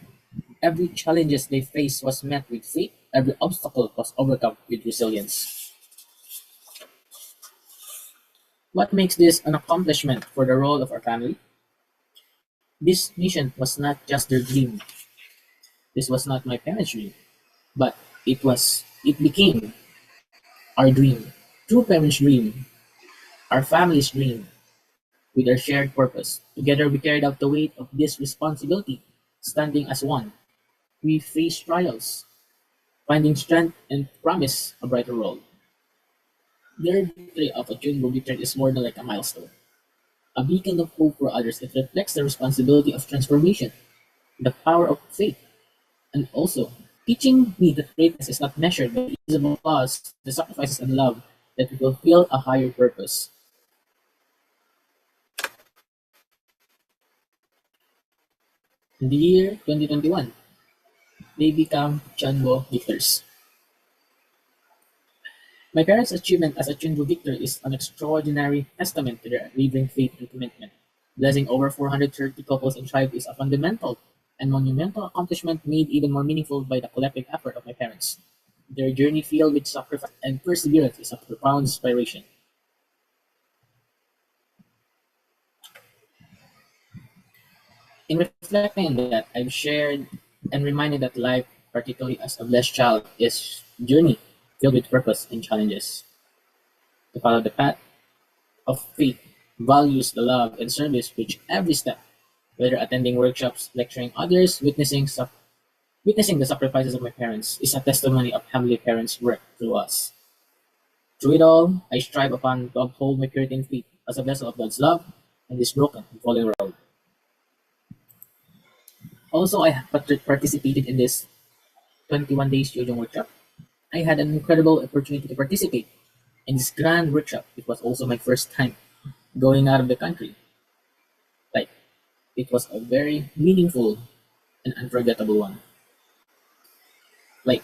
every challenges they faced was met with faith, every obstacle was overcome with resilience. What makes this an accomplishment for the role of our family? This mission was not just their dream. This was not my parents' dream, but it became our dream. True parents' dream, our family's dream, with our shared purpose. Together we carried out the weight of this responsibility, standing as one. We faced trials, finding strength and promise a brighter world. Their victory of a CheonBo Victor is more than like a milestone. A beacon of hope for others, it reflects the responsibility of transformation, the power of faith, and also teaching me that greatness is not measured by visible applause, the sacrifices and love that will fulfill a higher purpose. In the year 2021, they become CheonBo Victors. My parents' achievement as a CheonBo Victor is an extraordinary testament to their unwavering faith and commitment. Blessing over 430 couples and tribes is a fundamental and monumental accomplishment made even more meaningful by the collective effort of my parents. Their journey filled with sacrifice and perseverance is a profound inspiration. In reflecting on that, I've shared and reminded that life, particularly as a blessed child, is a journey filled with purpose and challenges. To follow the path of faith, values the love and service which every step, whether attending workshops, lecturing others, witnessing the sacrifices of my parents, is a testimony of Heavenly Parents' work through us. Through it all, I strive upon to uphold my purity and faith as a vessel of God's love in this broken and fallen world. Also, I have participated in this 21 days Jojong workshop. I had an incredible opportunity to participate in this grand workshop. It was also my first time going out of the country. Like, it was a very meaningful and unforgettable one. Like,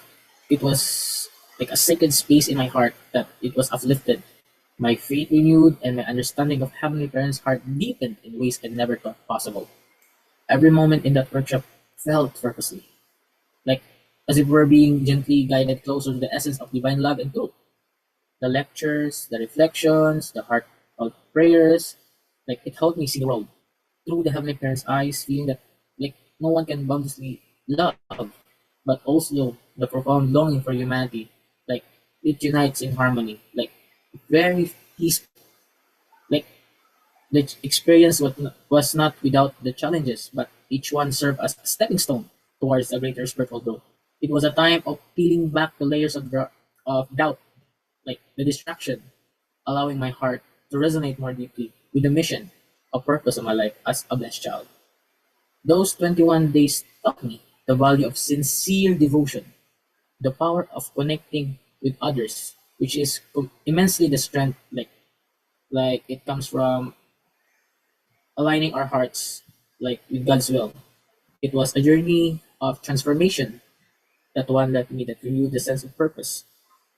it was like a sacred space in my heart that it was uplifted. My faith renewed and my understanding of Heavenly Parents' heart deepened in ways I never thought possible. Every moment in that workshop felt purposely, like as if we're being gently guided closer to the essence of divine love and truth. The lectures, the reflections, the heartfelt prayers, like it helped me see the world through the Heavenly Parents' eyes, feeling that like no one can boundlessly love, but also the profound longing for humanity, like it unites in harmony, like very peaceful. Like the experience was not without the challenges, but each one served as a stepping stone towards a greater spiritual growth. It was a time of peeling back the layers of doubt, like the distraction, allowing my heart to resonate more deeply with the mission or purpose of my life as a blessed child. Those 21 days taught me the value of sincere devotion, the power of connecting with others, which is immensely the strength, like it comes from aligning our hearts like with God's will. It was a journey of transformation, that one that me that renewed the sense of purpose,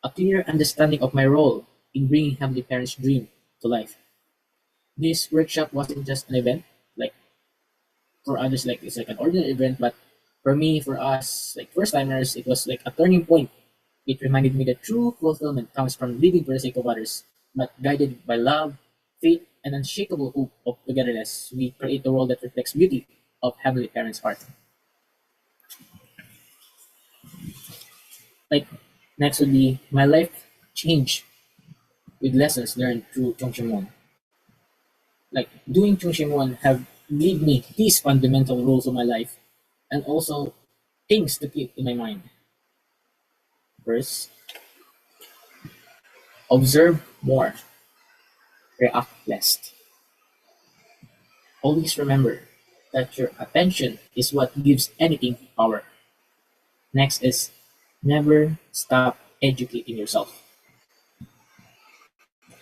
a clear understanding of my role in bringing Heavenly Parents' dream to life. This workshop wasn't just an event, like for others, like it's like an ordinary event, but for me, for us, like first timers, it was like a turning point. It reminded me that true fulfillment comes from living for the sake of others, but guided by love, faith, and unshakable hope of togetherness. We create a world that reflects beauty of Heavenly Parents' heart. Like next would be my life change with lessons learned through Chongshimon. Like doing Chongshimon have gave me these fundamental rules of my life, and also things to keep in my mind. First, observe more, react less. Always remember that your attention is what gives anything power. Next is never stop educating yourself.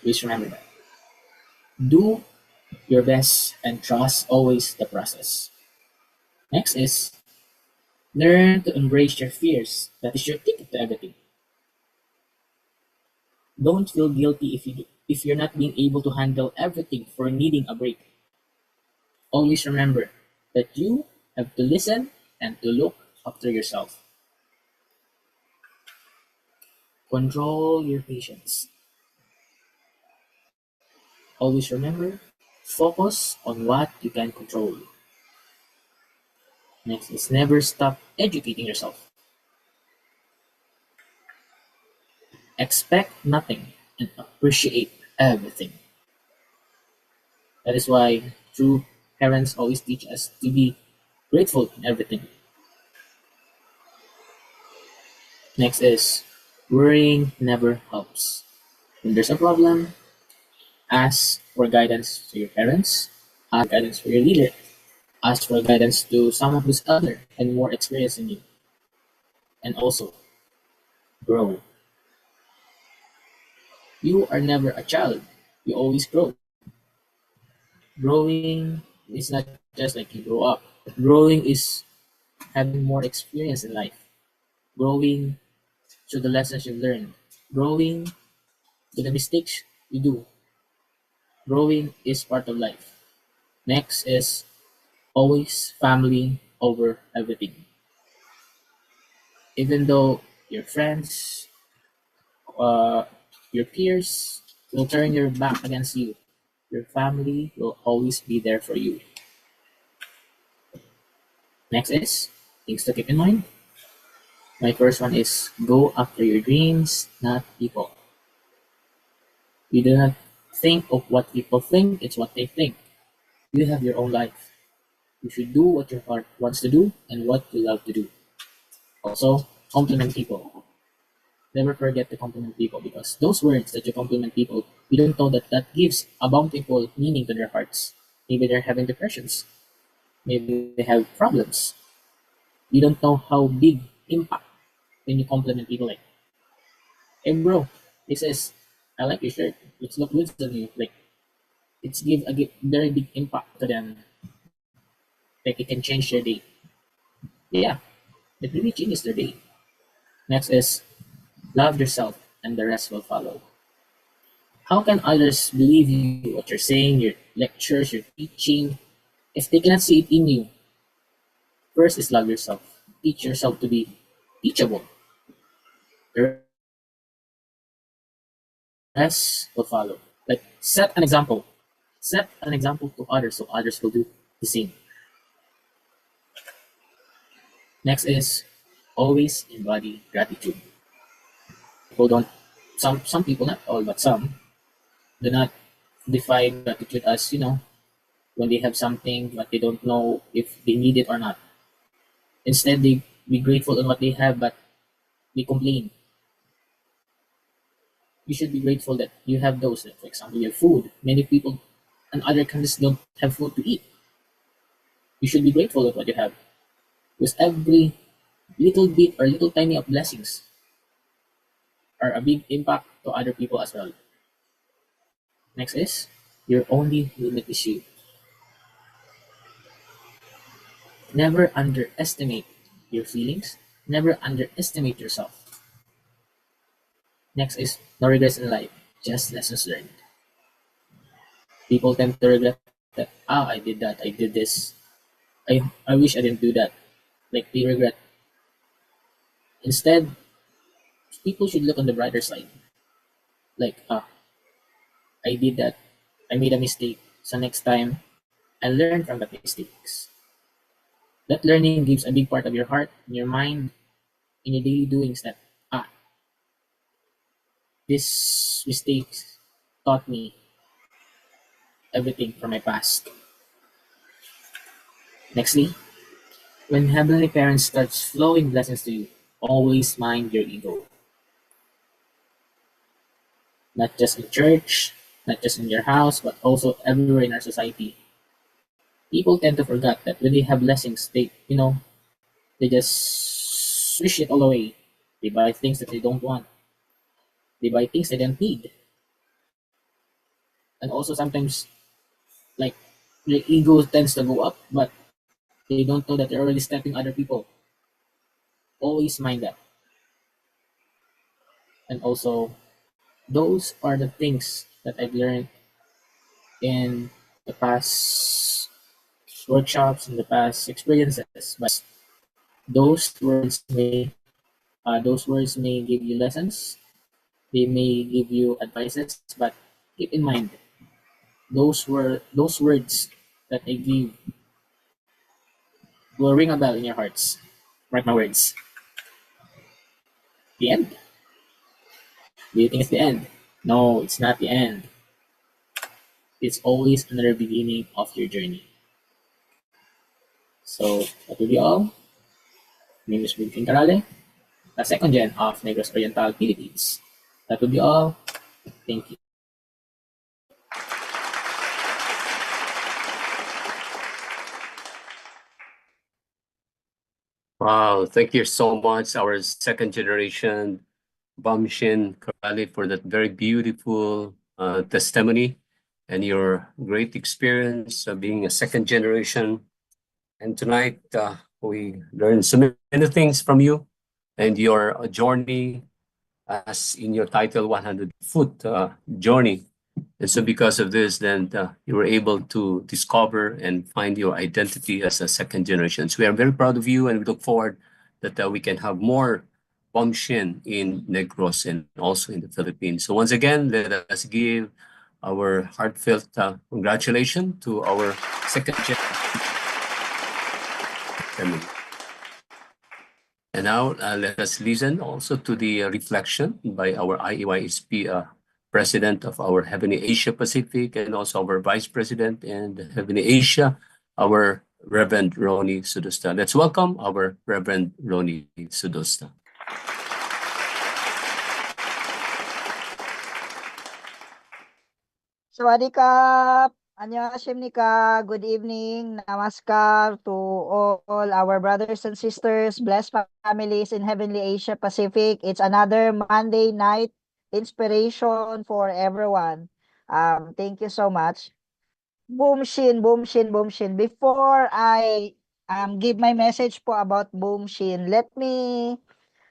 Please remember that. Do your best and trust always the process. Next is learn to embrace your fears. That is your ticket to everything. Don't feel guilty if you're not being able to handle everything for needing a break. Always remember that you have to listen and to look after yourself. Control your patience. Always remember, focus on what you can control. Next is never stop educating yourself. Expect nothing and appreciate everything. That is why true parents always teach us to be grateful in everything. Next is worrying never helps. When there's a problem, ask for guidance to your parents, ask guidance for your leader, ask for guidance to someone who's elder and more experienced than you, and also grow. You are never a child, you always grow. Growing is not just like you grow up, growing is having more experience in life, growing through the lessons you've learned, growing through the mistakes you do. Growing is part of life. Next is always family over everything. Even though your friends, uh, your peers will turn your back against you, your family will always be there for you. Next is things to keep in mind. My first one is go after your dreams, not people. You do not think of what people think, it's what they think. You have your own life. You should do what your heart wants to do and what you love to do. Also, compliment people. Never forget to compliment people, because those words that you compliment people, you don't know that that gives a bountiful meaning to their hearts. Maybe they're having depressions. Maybe they have problems. You don't know how big impact when you compliment people like, "Hey bro, this is I like your shirt. It's look good on you." Like, it's give very big impact to them. Like, it can change their day. Yeah, it really changes their day. Next is love yourself, and the rest will follow. How can others believe you, what you're saying, your lectures, your teaching, if they cannot see it in you? First is love yourself. Teach yourself to be teachable. The rest will follow. Like, set an example. Set an example to others so others will do the same. Next is always embody gratitude. People don't, some people, not all, but some, do not define gratitude as, when they have something, but they don't know if they need it or not. Instead, they be grateful on what they have, but they complain. You should be grateful that you have those. Like, for example, you have food. Many people in other countries don't have food to eat. You should be grateful of what you have. Because every little bit or little tiny of blessings are a big impact to other people as well. Next is your only limit is you. Never underestimate your feelings. Never underestimate yourself. Next is no regrets in life, just lessons learned. People tend to regret that, I did that, I did this. I wish I didn't do that. Like, they regret. Instead, people should look on the brighter side. Like, I did that. I made a mistake. So next time, I learn from that mistakes. That learning gives a big part of your heart, in your mind, in your daily doings that, ah, this mistake taught me everything from my past. Nextly, when Heavenly Parents starts flowing blessings to you, always mind your ego. Not just in church, not just in your house, but also everywhere in our society. People tend to forget that when they have blessings, they just swish it all away. They buy things that they don't want. They buy things they don't need. And also sometimes, like, their ego tends to go up, but they don't know that they're already stepping other people. Always mind that. And also, those are the things that I've learned in the past workshops, in the past experiences. But those words may give you lessons. They may give you advices, but keep in mind, those words that I give will ring a bell in your hearts. Mark my words. The end. Do you think it's the end? No, it's not the end. It's always another beginning of your journey. So that will be all. My name is Wilkin Carale, the second gen of Negros Oriental, Philippines. That will be all. Thank you. Wow, thank you so much, our second generation Bamshin Karali, for that very beautiful testimony and your great experience being a second generation. And tonight, we learned so many things from you and your journey, as in your title, 100-foot journey. And so because of this, then you were able to discover and find your identity as a second generation. So we are very proud of you, and we look forward that we can have more Bomshin in Negros and also in the Philippines. So once again, let us give our heartfelt congratulations to our second generation family. And now let us listen also to the reflection by our IEYSP President of our Heavenly Asia Pacific, and also our Vice President and Heavenly Asia, our Reverend Ronnie Sudosta. Let's welcome our Reverend Ronnie Sudosta. Sawadee annyeonghaseyo. Good evening. Namaskar to all our brothers and sisters, blessed families in Heavenly Asia Pacific. It's another Monday night inspiration for everyone. Thank you so much. Boom Shin, boom Shin, boom Shin. Before I give my message po about boom Shin, let me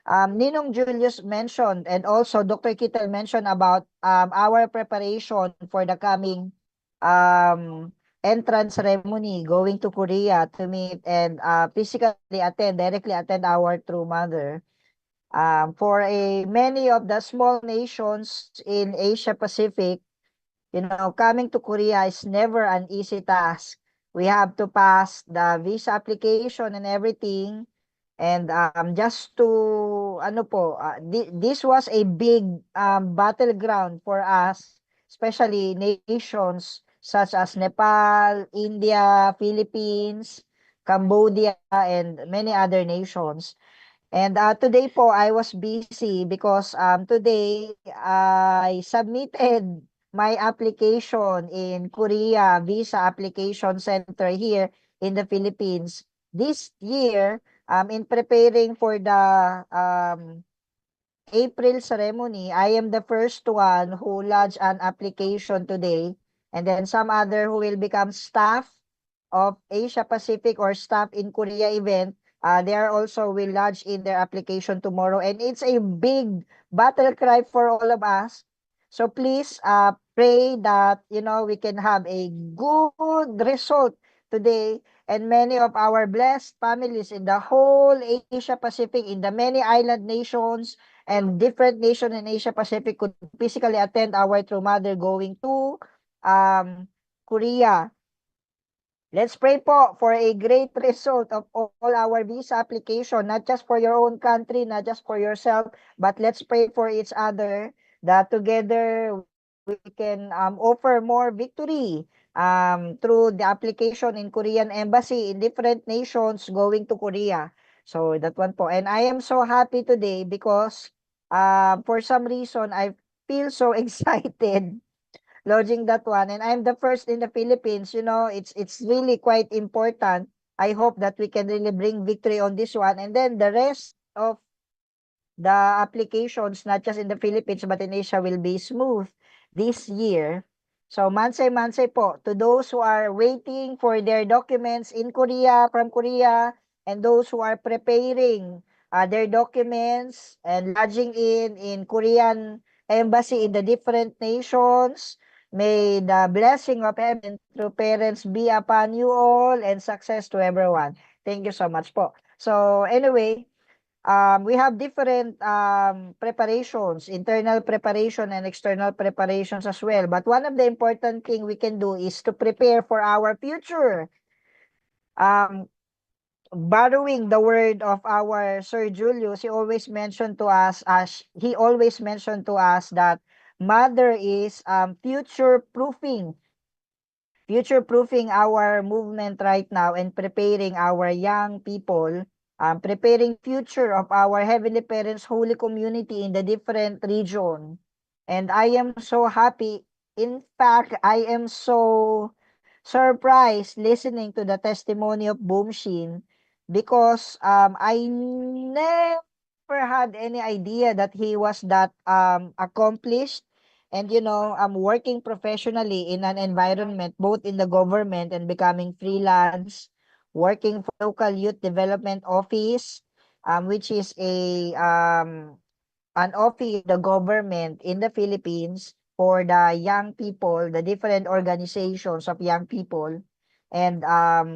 Ninong Julius mentioned and also Dr. Kittel mentioned about our preparation for the coming entrance ceremony going to Korea to meet and directly attend our True Mother. For many of the small nations in Asia Pacific, coming to Korea is never an easy task. We have to pass the visa application and everything. And just to this was a big battleground for us, especially nations such as Nepal, India, Philippines, Cambodia, and many other nations. And today po I was busy because today I submitted my application in Korea Visa Application Center here in the Philippines. This year, in preparing for the April ceremony, I am the first one who lodged an application today, and then some other who will become staff of Asia Pacific or staff in Korea event. They are also will lodge in their application tomorrow, and it's a big battle cry for all of us. So please pray that we can have a good result today, and many of our blessed families in the whole Asia Pacific, in the many island nations and different nation in Asia Pacific could physically attend our True Mother going to Korea. Let's pray po for a great result of all our visa application, not just for your own country, not just for yourself, but let's pray for each other that together we can offer more victory through the application in Korean Embassy in different nations going to Korea. So that one po. And I am so happy today because for some reason I feel so excited lodging that one. And I'm the first in the Philippines. It's really quite important. I hope that we can really bring victory on this one. And then the rest of the applications, not just in the Philippines, but in Asia, will be smooth this year. So, mansay po to those who are waiting for their documents in Korea, from Korea, and those who are preparing their documents and lodging in Korean embassy in the different nations. May the blessing of heaven through parents be upon you all and success to everyone. Thank you so much po. So anyway, we have different preparations, internal preparation and external preparations as well. But one of the important thing we can do is to prepare for our future. Borrowing the word of our Sir Julius, he always mentioned to us that mother is future proofing our movement right now and preparing our young people, preparing future of our Heavenly Parents Holy Community in the different region. And I am so happy. In fact, I am so surprised listening to the testimony of Boomshin because I never had any idea that he was that accomplished. And I'm working professionally in an environment, both in the government and becoming freelance, working for local youth development office, which is an office of the government in the Philippines for the young people, the different organizations of young people, and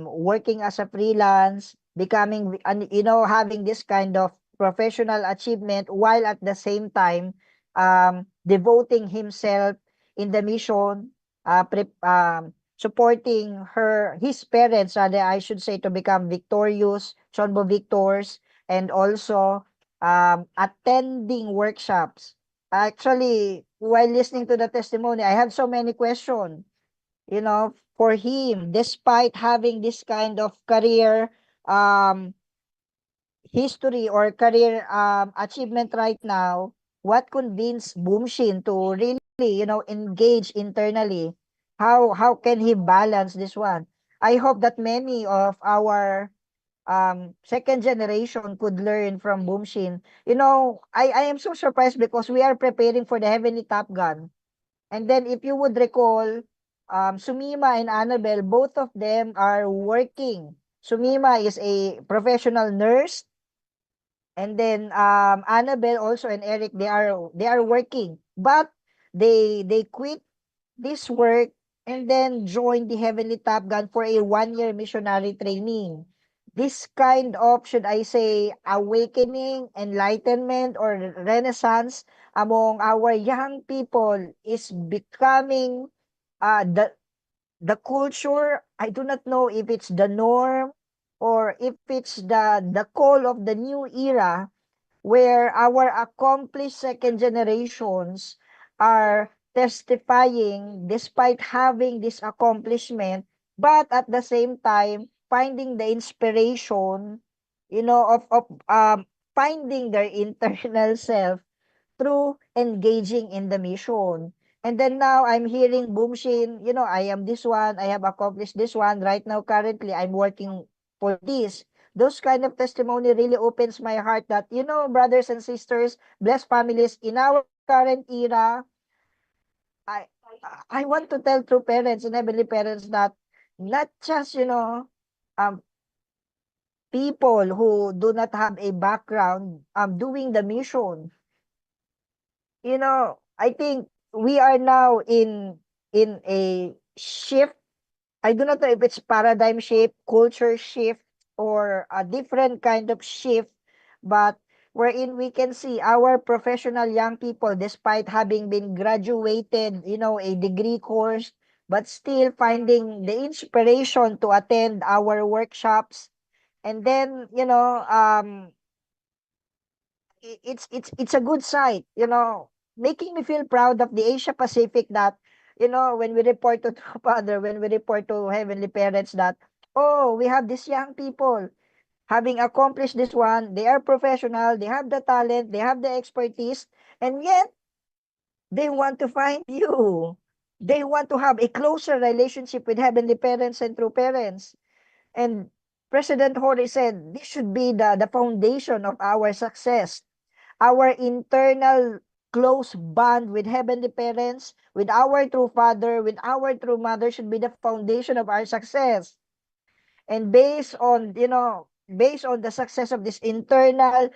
working as a freelance, becoming, having this kind of professional achievement while at the same time devoting himself in the mission, supporting his parents, rather I should say, to become victorious, CheonBo victors, and also attending workshops. Actually, while listening to the testimony, I have so many questions, for him, despite having this kind of career history or career achievement right now, what convinced Boomshin to really, engage internally how can he balance this one? I hope that many of our second generation could learn from Boomshin. You know, I am so surprised because we are preparing for the Heavenly Top Gun. And then if you would recall, Sumima and Annabelle, both of them are working. Sumima is a professional nurse, and then Annabelle also and Eric, they are working, but they quit this work and then joined the Heavenly Top Gun for a 1-year missionary training. This kind of, should I say, awakening, enlightenment, or renaissance among our young people is becoming the culture. I do not know if it's the norm or if it's the call of the new era, where our accomplished second generations are testifying despite having this accomplishment, but at the same time finding the inspiration, of finding their internal self through engaging in the mission. And then now I'm hearing Boomshin, I am this one, I have accomplished this one. Right now, currently, I'm working for this. Those kind of testimony really opens my heart that, brothers and sisters, blessed families, in our current era, I I want to tell true parents and heavenly parents that not just, um, people who do not have a background doing the mission. I think we are now in a shift. I do not know if it's paradigm shift, culture shift, or a different kind of shift, but wherein we can see our professional young people, despite having been graduated, a degree course, but still finding the inspiration to attend our workshops. And then, it's a good sight, making me feel proud of the Asia Pacific, that, when we report to Father, when we report to Heavenly Parents that, oh, we have these young people having accomplished this one, they are professional, they have the talent, they have the expertise, and yet they want to find you. They want to have a closer relationship with Heavenly Parents and true parents. And President Hori said this should be the foundation of our success. Our internal close bond with heavenly parents, with our true father, with our true mother should be the foundation of our success. And based on the success of this internal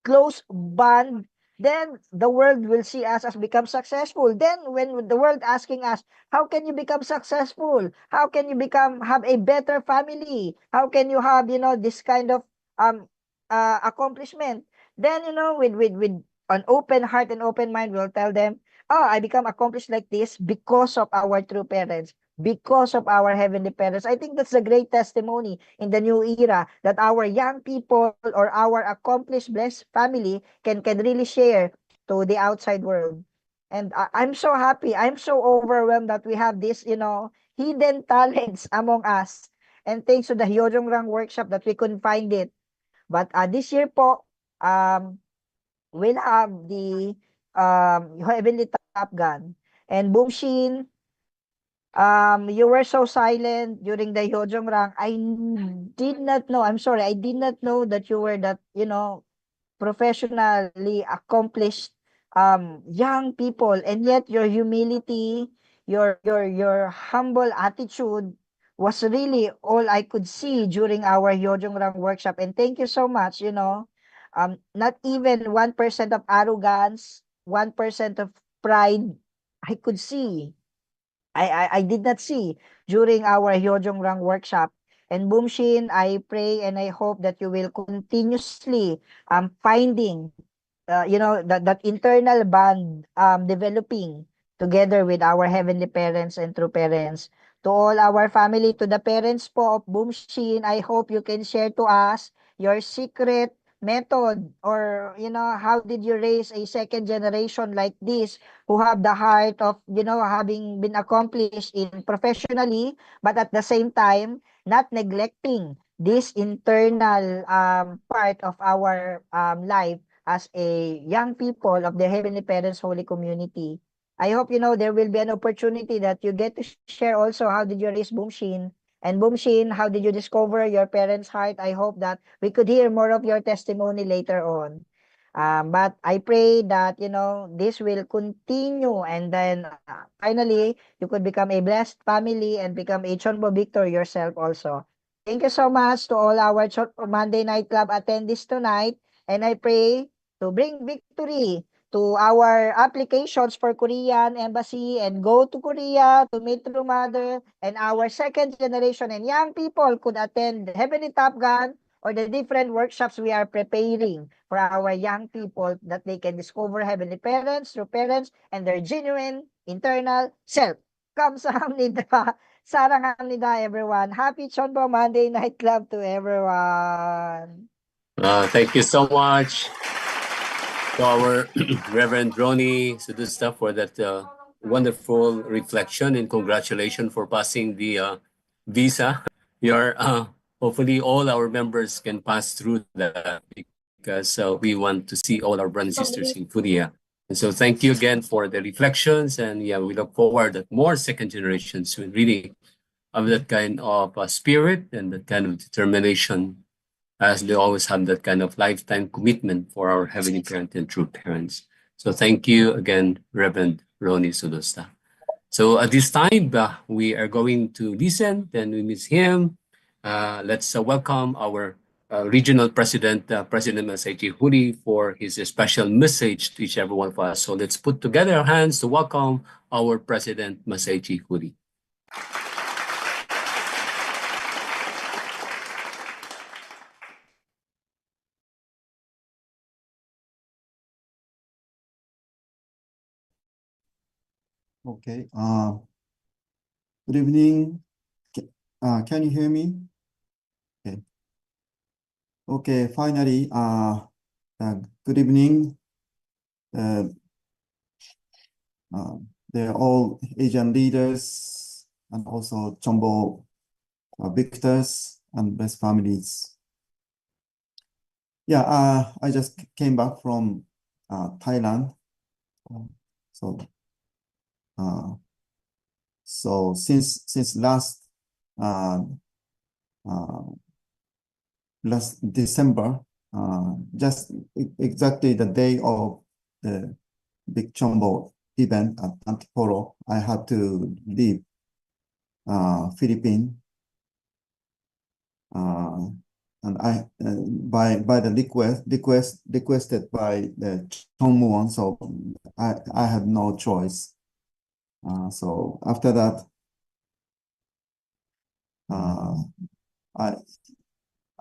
close bond, then the world will see us as become successful. Then when the world asking us, how can you become successful? How can you have a better family? How can you have, this kind of um accomplishment? Then, with an open heart and open mind, we'll tell them, oh, I become accomplished like this because of our true parents, because of our heavenly parents. I think that's a great testimony in the new era, that our young people or our accomplished blessed family can really share to the outside world. And I'm so happy. I'm so overwhelmed that we have this, hidden talents among us. And thanks to the Hyojong workshop that we couldn't find it. But this year po, we'll have the Heavenly Top Gun. And Boomshin, you were so silent during the Hyojong Rang. Did not know. I'm sorry. I did not know that you were that, professionally accomplished young people, and yet your humility, your humble attitude was really all I could see during our Hyojong Rang workshop. And thank you so much. Not even 1% of arrogance, 1% of pride I could see. I did not see during our Hyojong Rang workshop. And Boomshin, I pray and I hope that you will continuously finding that internal bond developing together with our heavenly parents and true parents. To all our family, to the parents po of Boomshin, I hope you can share to us your secret method, or how did you raise a second generation like this, who have the heart of having been accomplished in professionally, but at the same time not neglecting this internal part of our life as a young people of the Heavenly Parents Holy Community. I hope, there will be an opportunity that you get to share also how did you raise Boomshin. And Boomshin, how did you discover your parents' heart? I hope that we could hear more of your testimony later on. But I pray that, this will continue and then finally, you could become a blessed family and become a CheonBo Victor yourself also. Thank you so much to all our Monday Night Club attendees tonight. And I pray to bring victory to our applications for Korean embassy and go to Korea to meet True Mother, and our second generation and young people could attend the Heavenly Top Gun or the different workshops we are preparing for our young people that they can discover Heavenly Parents, True Parents, and their genuine internal self. 감사합니다. 사랑합니다, everyone. Happy CheonBo Monday Night Club to everyone. Thank you so much to our Reverend Ronnie Sudusta for that wonderful reflection, and congratulations for passing the visa. Hopefully all our members can pass through that, because we want to see all our brothers and sisters in Korea. And so thank you again for the reflections, and yeah, we look forward that more second generations will really have that kind of spirit and that kind of determination, as they always have that kind of lifetime commitment for our heavenly parent and true parents. So thank you again, Reverend Ronnie Sudosta. So at this time, we are going to listen, then we miss him. Let's welcome our regional president, President Masaichi Huri, for his special message to each every one of us. So let's put together our hands to welcome our President Masaichi Huri. Okay. Good evening. Can you hear me? Okay. Okay. Finally, good evening. They're all Asian leaders and also CheonBo victors and best families. Yeah. I just came back from Thailand. So since last December, just exactly the day of the big CheonBo event at Antipolo, I had to leave Philippines, and I by the requested by the Chongmuon, so I had no choice. So after that,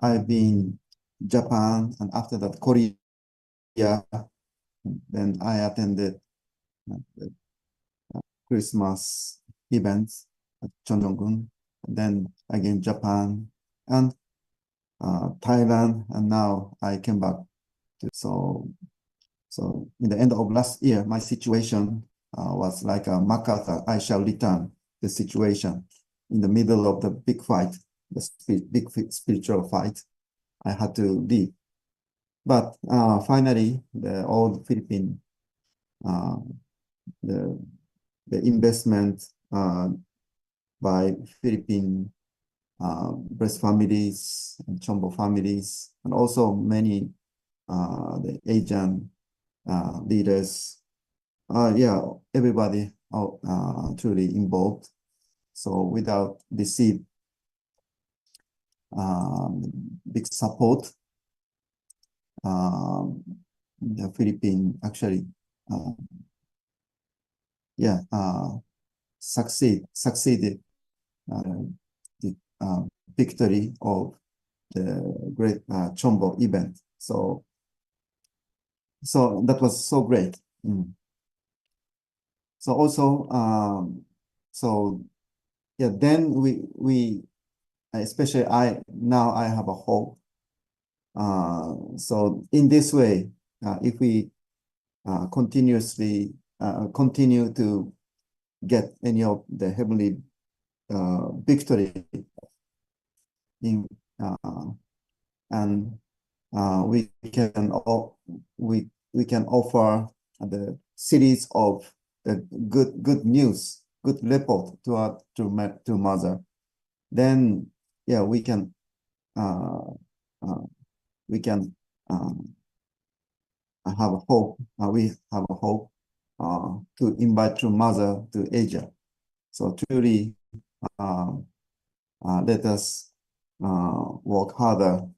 I've been Japan, and after that Korea. Then I attended the Christmas events at Cheonjeonggun, then again Japan and Thailand, and now I came back to so in the end of last year, my situation was like a MacArthur, I shall return the situation in the middle of the big fight, the big spiritual fight. I had to leave. But finally, the old Philippine, the investment by Philippine breast families and CheonBo families, and also many the Asian leaders. Yeah, everybody truly involved. So without this big support, the Philippine actually, succeeded the victory of the great CheonBo event. So that was so great. So also, then we especially now I have a hope. So in this way, if we continuously continue to get any of the heavenly victory in and we can offer the series of good news, good report to mother, then yeah, we can have a hope. We have a hope to invite to mother to Asia. So truly, let us work harder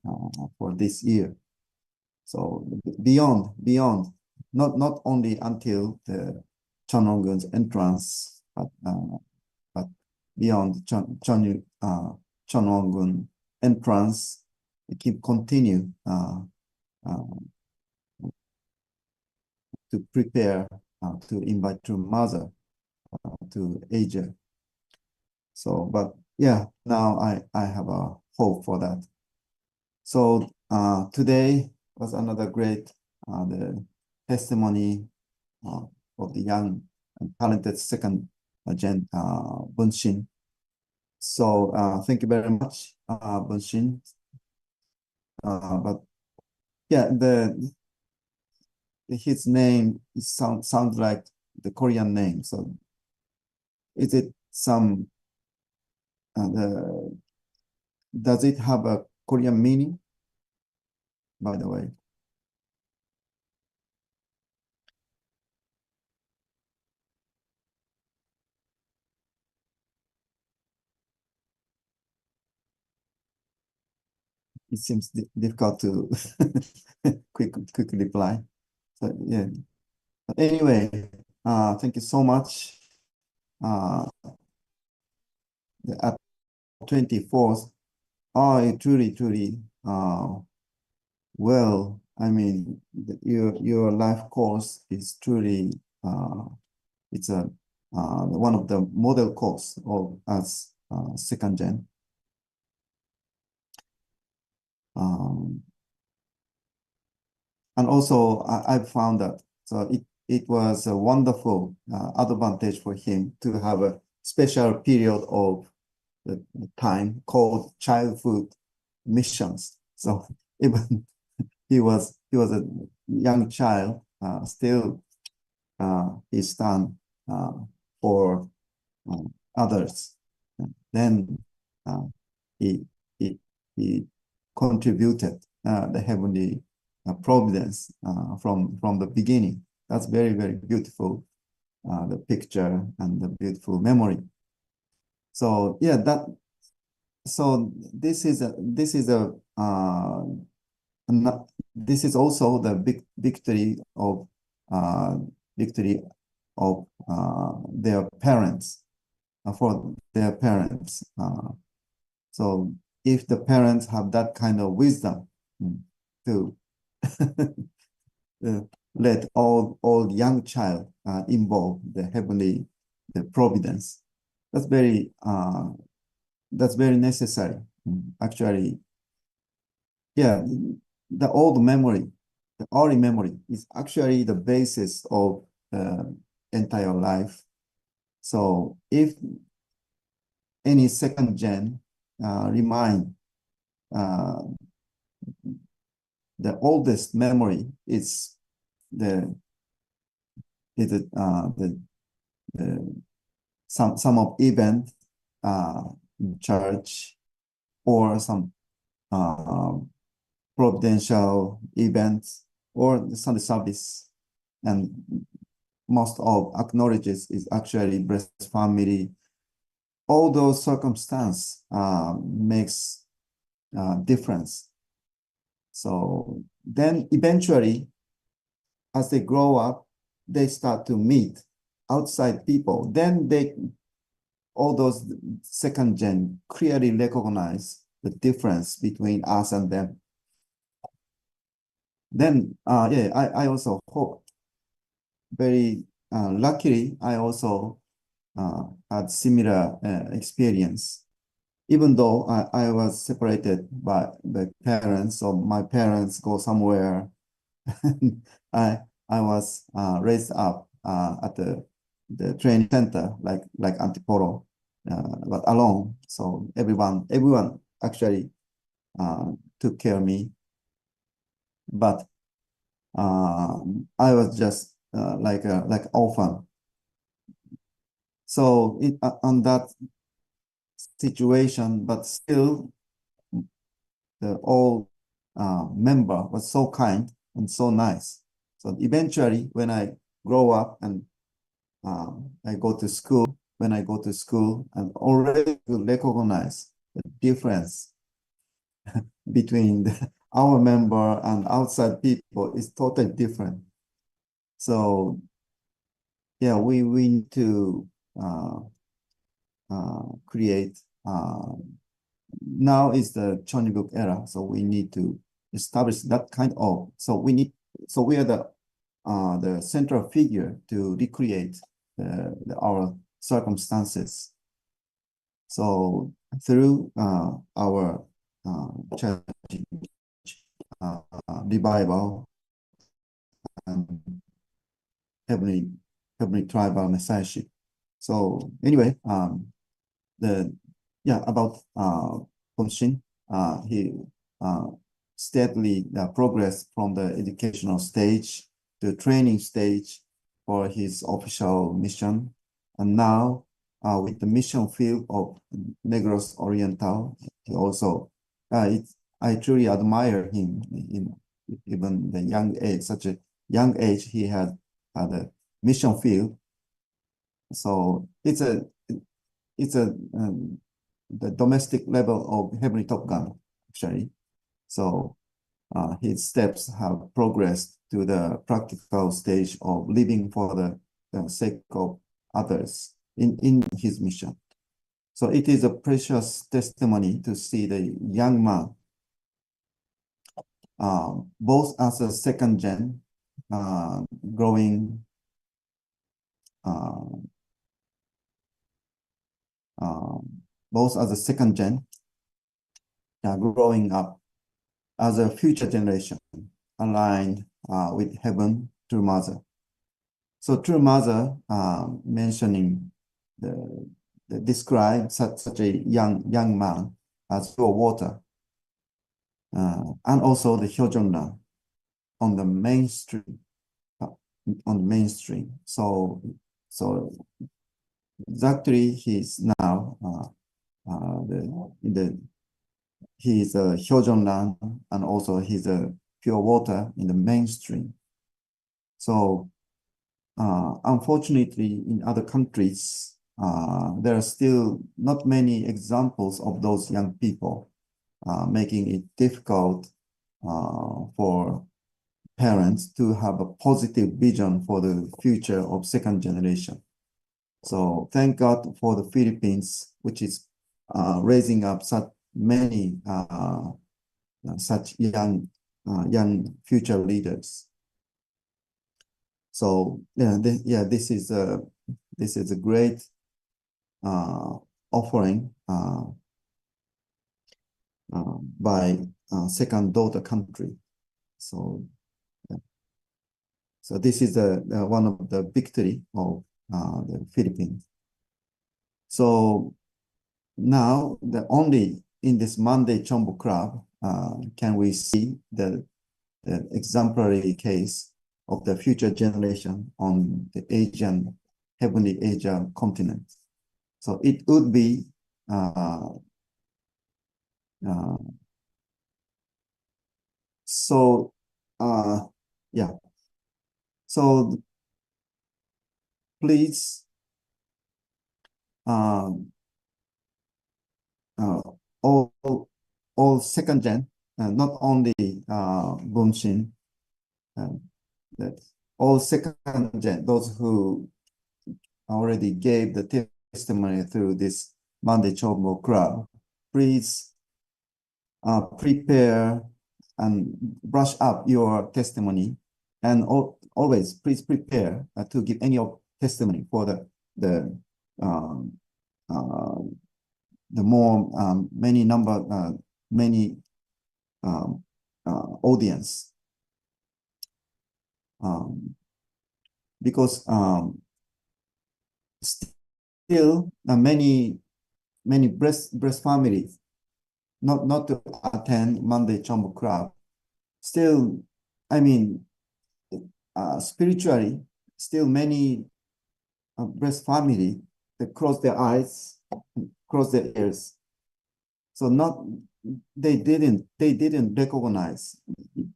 for this year. So beyond, not only until the Cheongun's entrance, but beyond Cheongun entrance, we continue to prepare to invite to mother to Asia. So, but yeah, now I have a hope for that. So today was another great the testimony of the young and talented second gen Bunshin. So thank you very much, Bunshin. But yeah, his name sounds like the Korean name. So is it some does it have a Korean meaning, by the way? It seems difficult to quick reply. So yeah. But anyway, thank you so much. At 24th, I truly well, I mean, your life course is truly it's a one of the model course of as second gen. And also I found that so it was a wonderful advantage for him to have a special period of the time called childhood missions. So even he was a young child, still he stand for others. Then he he contributed the heavenly providence from the beginning. That's very beautiful. The picture and the beautiful memory. So yeah, so this is also the big victory of their parents for their parents. So if the parents have that kind of wisdom to let all young child involve the heavenly providence, that's very necessary. Actually, yeah, the early memory is actually the basis of entire life. So if any second gen remind the oldest memory is some of event in church or some providential events or the Sunday service, and most of acknowledges is actually blessed family. All those circumstances makes difference. So then eventually, as they grow up, they start to meet outside people. Then all those second gen clearly recognize the difference between us and them. Then, yeah, I also hope very luckily, I also had similar experience. Even though I was separated by the parents, so my parents go somewhere, I was raised up at the training center like Antipolo, but alone. So everyone actually took care of me, but I was just like orphan. So on that situation, but still the all member was so kind and so nice. So eventually, when I grow up and I go to school, when I go to school, and already recognize the difference between our member and outside people is totally different. So yeah, we need to create. Now is the Cheonbok era, so we need to establish that kind of. So we are the central figure to recreate our circumstances. So through our revival and heavenly tribal messiahship. So anyway, about Bonshin, he steadily progressed from the educational stage to training stage for his official mission, and now with the mission field of Negros Oriental, he also I truly admire him in even the young age, such a young age he had the mission field. So it's a the domestic level of Heavenly Top Gun, actually. So his steps have progressed to the practical stage of living for the sake of others in his mission. So it is a precious testimony to see the young man, both as a second gen, growing both as a second gen, growing up as a future generation aligned with heaven through mother. So True Mother mentioning describe such a young man as pure water, and also the Hyojonran on the mainstream. So exactly he's now he's a Hyojonran, and also he's a pure water in the mainstream. So unfortunately, in other countries, there are still not many examples of those young people, making it difficult for parents to have a positive vision for the future of second generation. So thank God for the Philippines, which is raising up such many such young future leaders. So this is a great offering by second daughter country. So so this is one of the victory of the Philippines. So now only in this Monday CheonBo Club can we see the exemplary case of the future generation on the heavenly Asia continent. So it would be so please all second gen, not only Bunshin, that all second gen, those who already gave the testimony through this Monday CheonBo Club, please prepare and brush up your testimony, and always please prepare to give any testimony for the more many audience, because still many breast families not to attend Monday CheonBo Club. Still, I mean, spiritually, still many breast family they close their eyes, close their ears. So they didn't recognize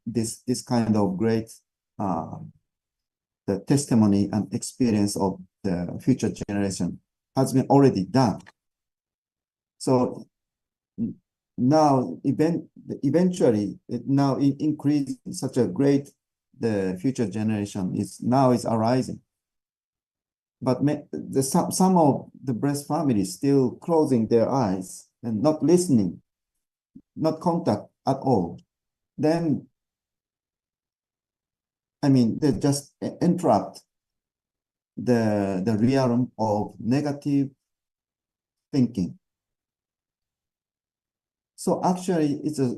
this kind of great the testimony and experience of the future generation has been already done. So now eventually now increase such a great the future generation is arising. But some of the blessed families still closing their eyes and not listening, not contact at all. Then, I mean, they just interrupt the realm of negative thinking. So actually, it's a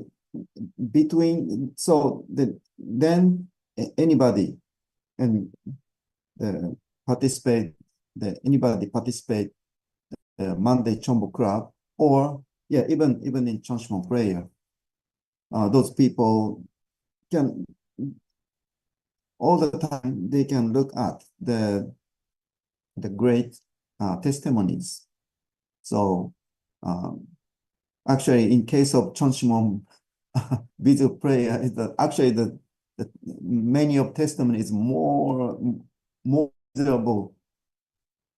between. So then anybody and anybody participate the Monday CheonBo Club, or yeah, even in Cheonshmo prayer, those people can all the time they can look at the great testimonies. So actually, in case of Cheonshmo video prayer, is that actually the many of testimony is more miserable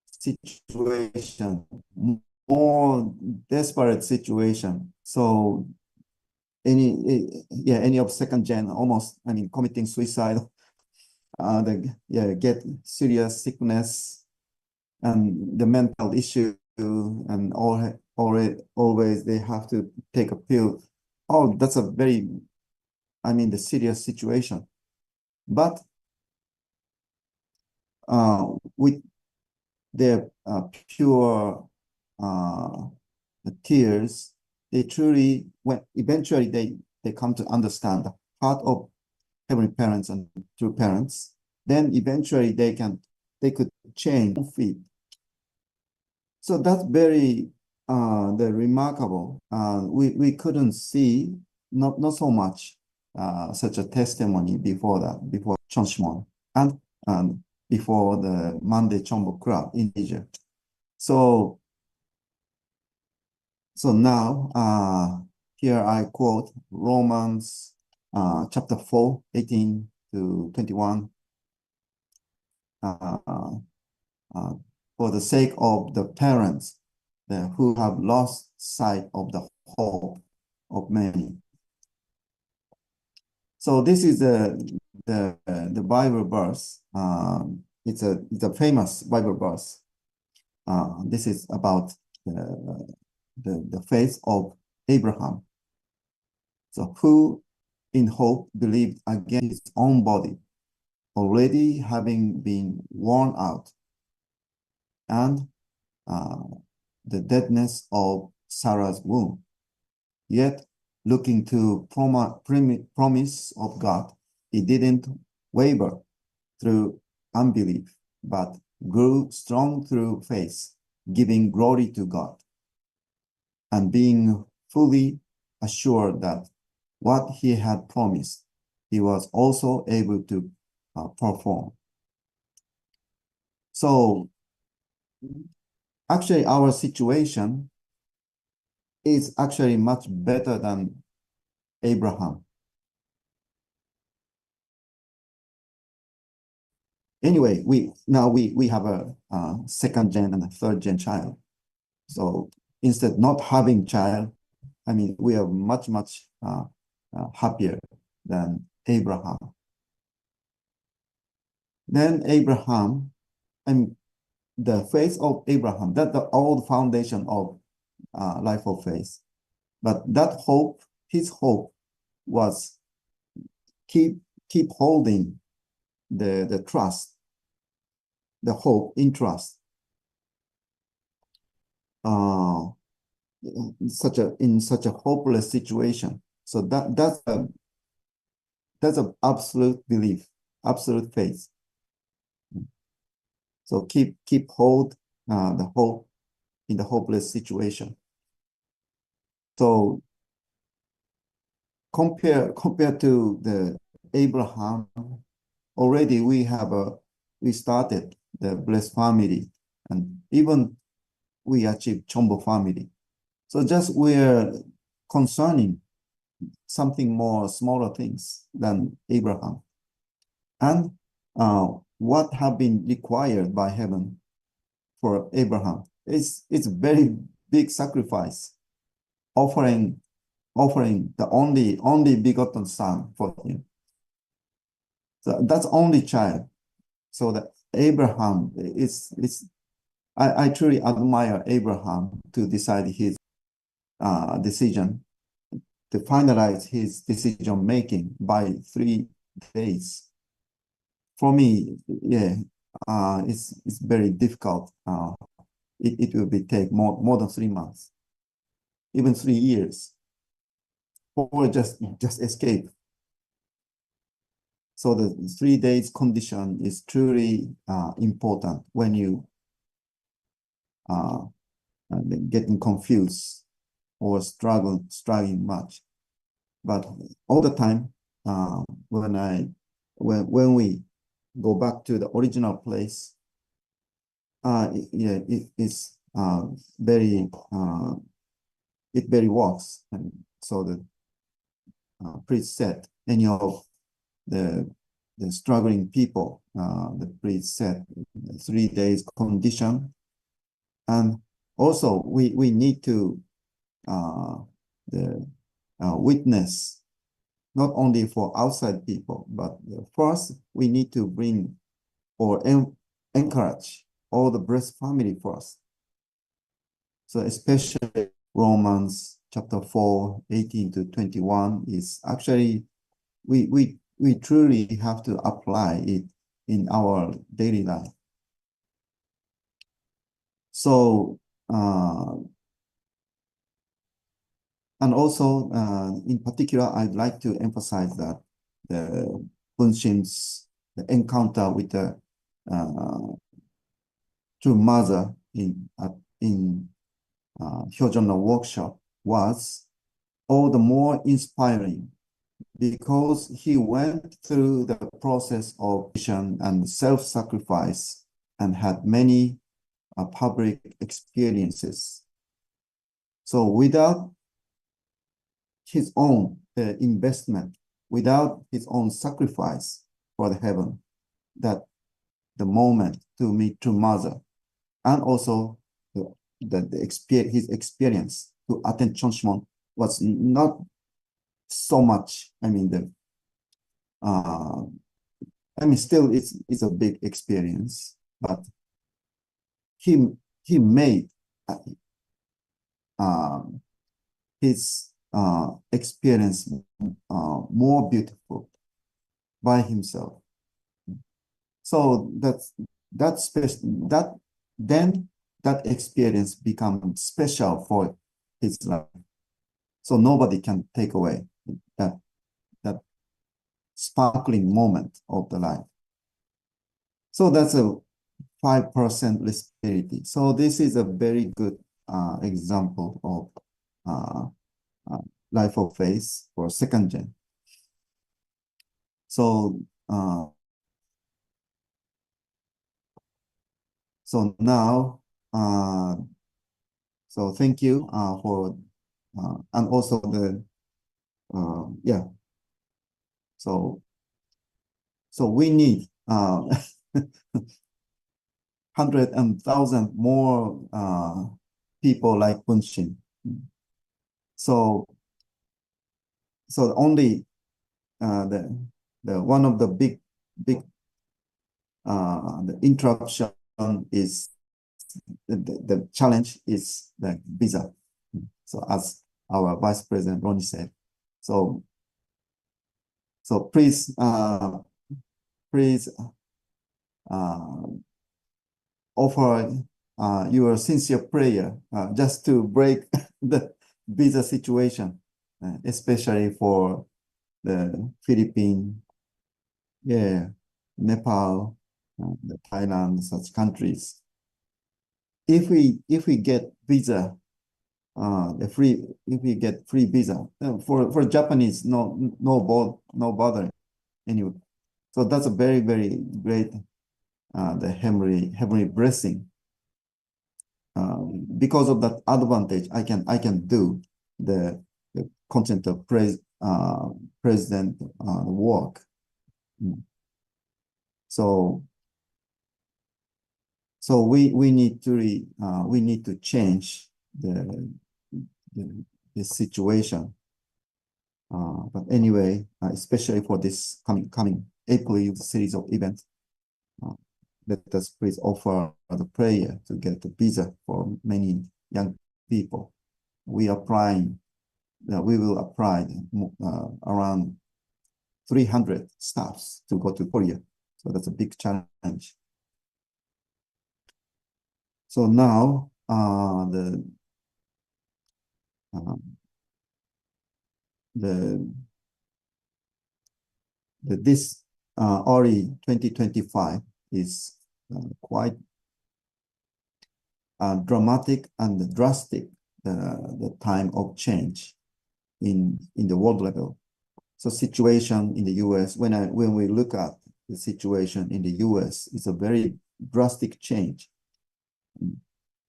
situation, more desperate situation. So any of second gen almost, I mean, committing suicide, get serious sickness and the mental issue, and always they have to take a pill. Oh, that's a very, I mean, the serious situation. But with their pure tears, they truly, when eventually they come to understand the heart of heavenly parents and true parents, then eventually they could change feet. So that's very the remarkable. We couldn't see not so much such a testimony before Cheonshmo and before the Monday CheonBo Club in Egypt. So now here I quote Romans chapter 4, 18 to 21. For the sake of the parents who have lost sight of the hope of many. So this is the Bible verse. It's a famous Bible verse. This is about the faith of Abraham. So who in hope believed against his own body, already having been worn out, and the deadness of Sarah's womb. Yet, looking to promise of God, he didn't waver through unbelief, but grew strong through faith, giving glory to God, and being fully assured that what he had promised, he was also able to perform. So, actually, our situation is actually much better than Abraham. Anyway, we have a second gen and a third gen child. So instead not having child, I mean, we are much happier than Abraham. Then Abraham, and the faith of Abraham, that's the old foundation of life of faith. But that hope, his hope, was keep holding the trust, the hope in trust. In such a hopeless situation. So that's an absolute belief, absolute faith. So keep hold the hope in the hopeless situation. So compared to the Abraham, already we started the blessed family, and even we achieve CheonBo family. So just we're concerning something more smaller things than Abraham. And what have been required by heaven for Abraham is it's very big sacrifice, offering the only begotten son for him. So that's only child. So that Abraham is I truly admire Abraham to decide his decision, to finalize his decision making by 3 days. For me, yeah, it's very difficult. It will be take more than 3 months, even 3 years, or just escape. So the 3 days condition is truly important when you getting confused or struggling much. But all the time, when we go back to the original place, it's very it very works. And so the priest said, any of the struggling people, the priest said 3 days condition. And also we need to witness not only for outside people, but first we need to bring or encourage all the blessed family first. So especially Romans chapter 4, 18 to 21 is actually, we truly have to apply it in our daily life. So, and also, in particular, I'd like to emphasize that the Bunshim's encounter with the true mother in Hyojeonno workshop was all the more inspiring because he went through the process of vision and self-sacrifice and had many public experiences. So without his own investment, without his own sacrifice for the heaven, that the moment to meet true mother, and also his experience to attend Cheonshmon was not so much. I mean, still it's a big experience, but he made his experience more beautiful by himself. So that experience becomes special for his life. So nobody can take away that sparkling moment of the life. So that's a 5% respirability. So this is a very good example of life of faith for second gen. So so now, so thank you for and also the yeah. So we need 100,000 more people like Bunshin. So only the one of the big the interruption is the challenge is the visa. So as our Vice President Ronnie said, so please offer your sincere prayer just to break the visa situation, especially for the Philippines, Nepal, the Thailand, such countries. If we get visa, if we get free visa for Japanese, no bother anyway. So that's a very, very great the heavenly blessing. because of that advantage, I can do the content of president work. So we need to change the situation. But anyway, especially for this coming April series of events, let us please offer the prayer to get the visa for many young people. We will apply around 300 staffs to go to Korea. So that's a big challenge. So now this early 2025 is quite dramatic and drastic, the time of change in the world level. So situation in the US, when we look at the situation in the US, it's a very drastic change.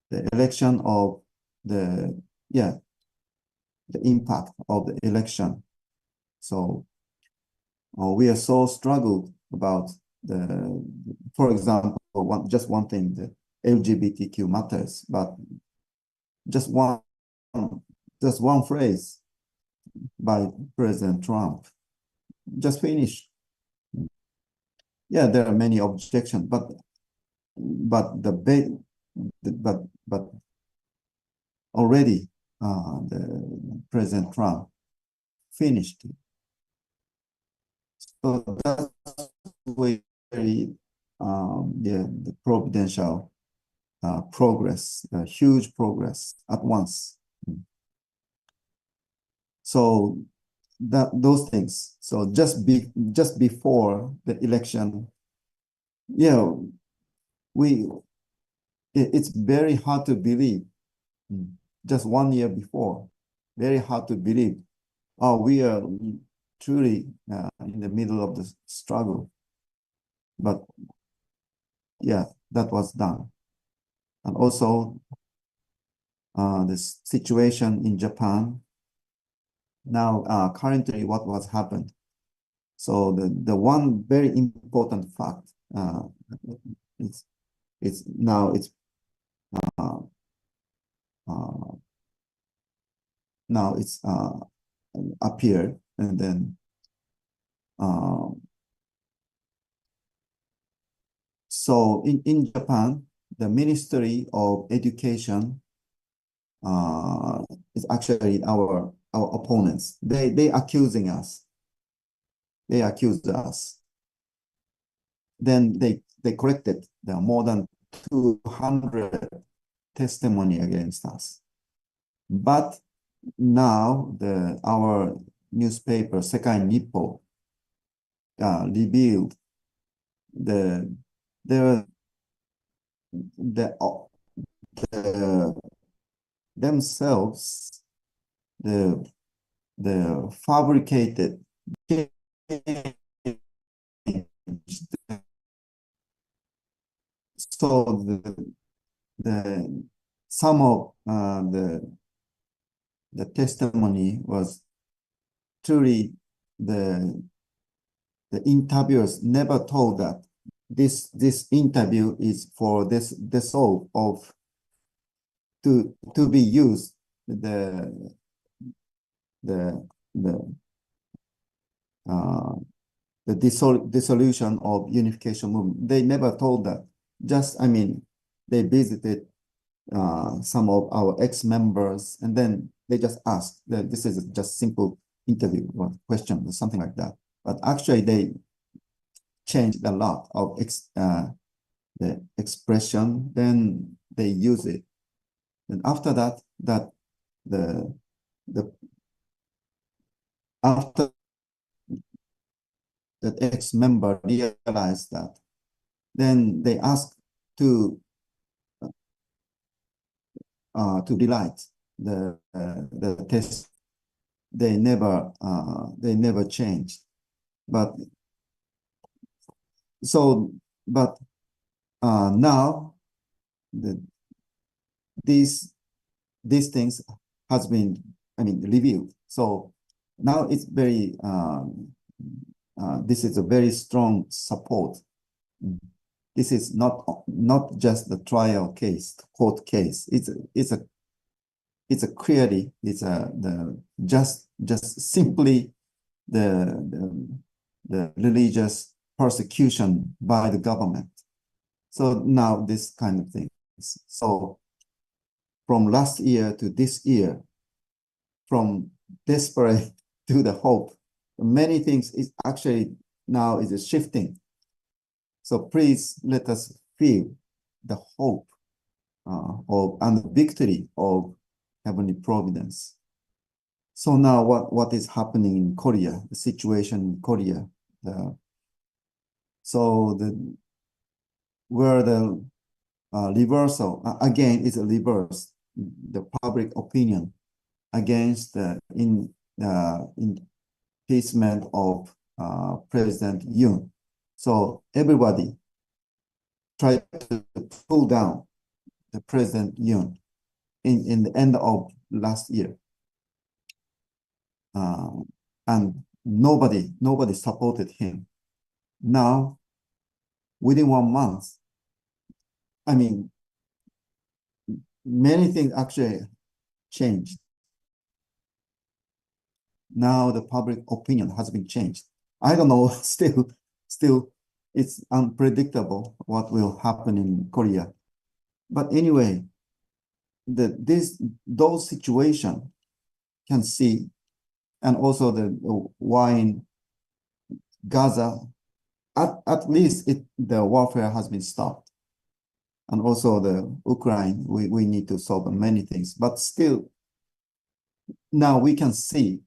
The election of the impact of the election. So we are so struggled about for example, just one thing, the LGBTQ matters, but just one phrase by President Trump just finished. Yeah, there are many objections, but already the President Trump finished it. So that's very the providential progress, huge progress at once. So those things. So just before the election, it's very hard to believe. Just 1 year before, very hard to believe. Oh, we are truly in the middle of the struggle. But yeah, that was done. And also the situation in Japan. Now, currently, what was happened? So the one very important fact it's appeared, and then so in Japan, the Ministry of Education is actually our opponents. They accusing us. They accused us. Then they collected more than 200 testimony against us. But now our newspaper Sekai Nippo revealed themselves the fabricated so some of the testimony was truly the interviewers never told that this interview is for this all of to be used the dissolution of unification movement. They never told that. Just, I mean, they visited some of our ex-members, and then they just asked that this is just simple interview or question or something like that. But actually, they changed a lot of the expression. Then they use it, and after that, after that ex-member realized that, then they asked to delete the test. They never changed. But now these things has been, reviewed. So now it's very, this is a very strong support. This is not just the trial case, court case. It's a clearly, just simply the religious persecution by the government. So now this kind of things. So from last year to this year, from desperate to the hope, many things is actually now is shifting. So please let us feel the hope of and the victory of heavenly providence. So now what is happening in Korea, the situation in Korea, where the reversal, again, is a reverse, the public opinion against the impeachment of President Yoon. So everybody tried to pull down the President Yoon in the end of last year. And nobody supported him. Now, within 1 month, many things actually changed. Now the public opinion has been changed. I don't know, still it's unpredictable what will happen in Korea. But anyway, those situations can see, and also the why in Gaza, at least the warfare has been stopped. And also the Ukraine, we need to solve many things. But still, now we can see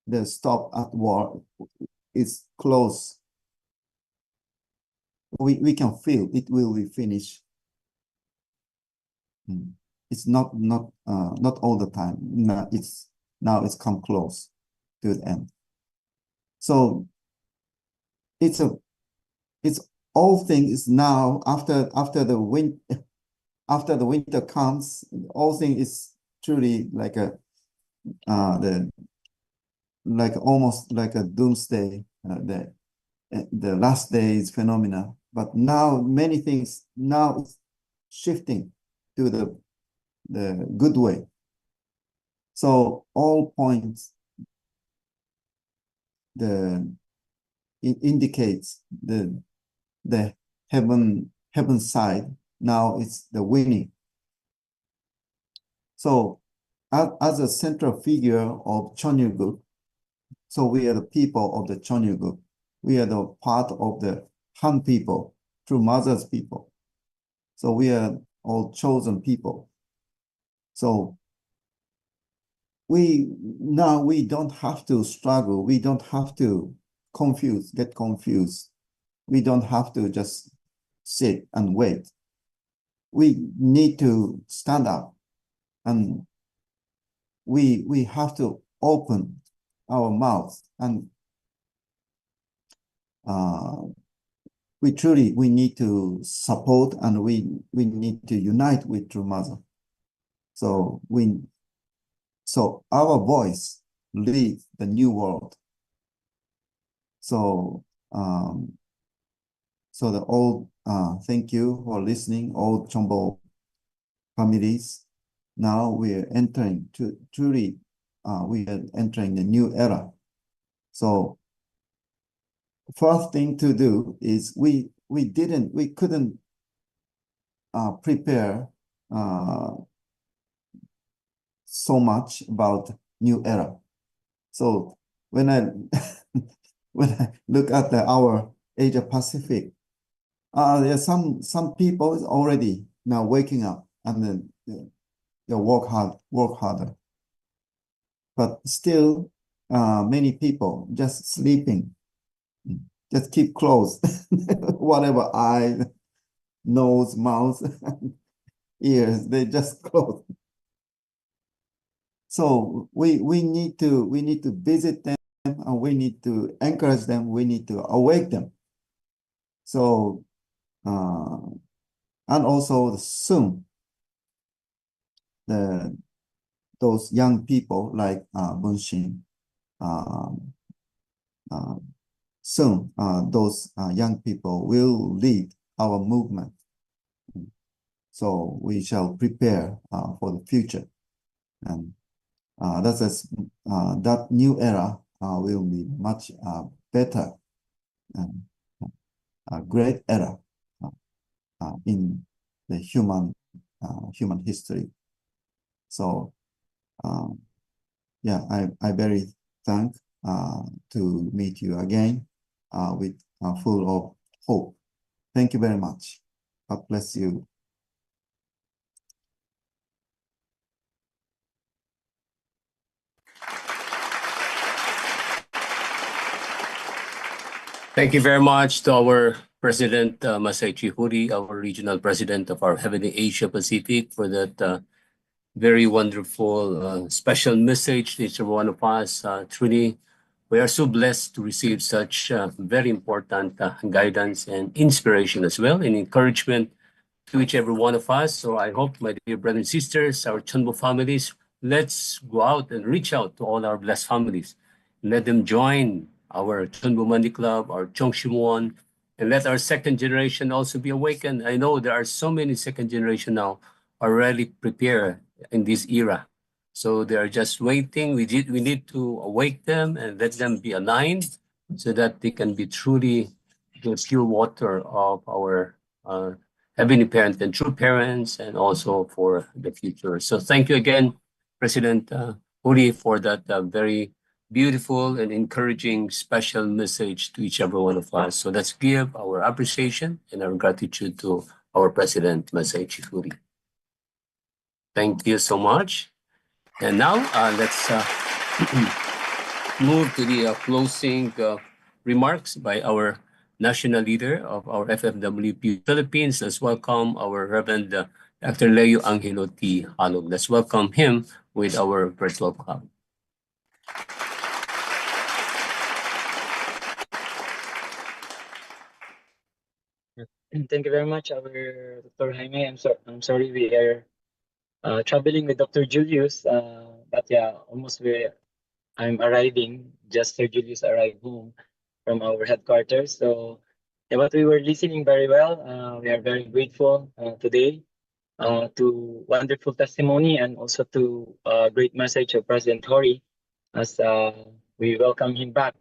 the stop at war is close. We can feel it will be finished. It's not all the time. Now it's come close to the end. So it's all things now after the winter comes, all things is truly like almost like a doomsday, the last days phenomena. But now many things now it's shifting to the good way. So all points it indicates the heaven side. Now it's the winning. So as a central figure of Cheonil group, so we are the people of the Cheonil group. We are the part of the Han people, true mother's people. So we are all chosen people. So we don't have to struggle. We don't have to get confused. We don't have to just sit and wait. We need to stand up, and we have to open our mouths, and we need to support, and we need to unite with True Mother. So our voice leads the new world. So thank you for listening, all CheonBo families. Now we are entering we are entering the new era. So first thing to do is we couldn't prepare so much about new era. So when I look at our Asia Pacific, there's some people is already now waking up and then they work harder. But still, many people just sleeping, just keep closed, whatever eyes, nose, mouth, ears, they just close. So we need to visit them, and we need to encourage them. We need to awake them. So and also soon those young people like Bunshin, soon those young people will lead our movement. So we shall prepare for the future, and that new era will be much better and a great era in the human history. So yeah, I very thank to meet you again with full of hope. Thank you very much. God bless you. Thank you very much to our President Masaichi Huri, our regional president of our Heavenly Asia Pacific, for that very wonderful, special message to each one of us. Truly, we are so blessed to receive such very important guidance and inspiration as well, and encouragement to each every one of us. So I hope, my dear brothers and sisters, our CheonBo families, let's go out and reach out to all our blessed families. Let them join our CheonBo Money Club, our Chongshimwon, and let our second generation also be awakened. I know there are so many second generation now already prepared in this era. So they are just waiting. We need to awake them and let them be aligned so that they can be truly the pure water of our Heavenly Parent and true parents, and also for the future. So thank you again, President Uri, for that very beautiful and encouraging special message to each every one of us. So let's give our appreciation and our gratitude to our President, Masaichi Uri. Thank you so much. And now let's move to the closing remarks by our national leader of our FFWP Philippines. Let's welcome our Reverend Dr. Leo Angelo T. Halog. Let's welcome him with our virtual club. Thank you very much, our Dr. Jaime. I'm sorry we are traveling with Dr. Julius, but yeah, I'm arriving. Just Sir Julius arrived home from our headquarters. So yeah, but we were listening very well. We are very grateful today to wonderful testimony and also to great message of President Hori as we welcome him back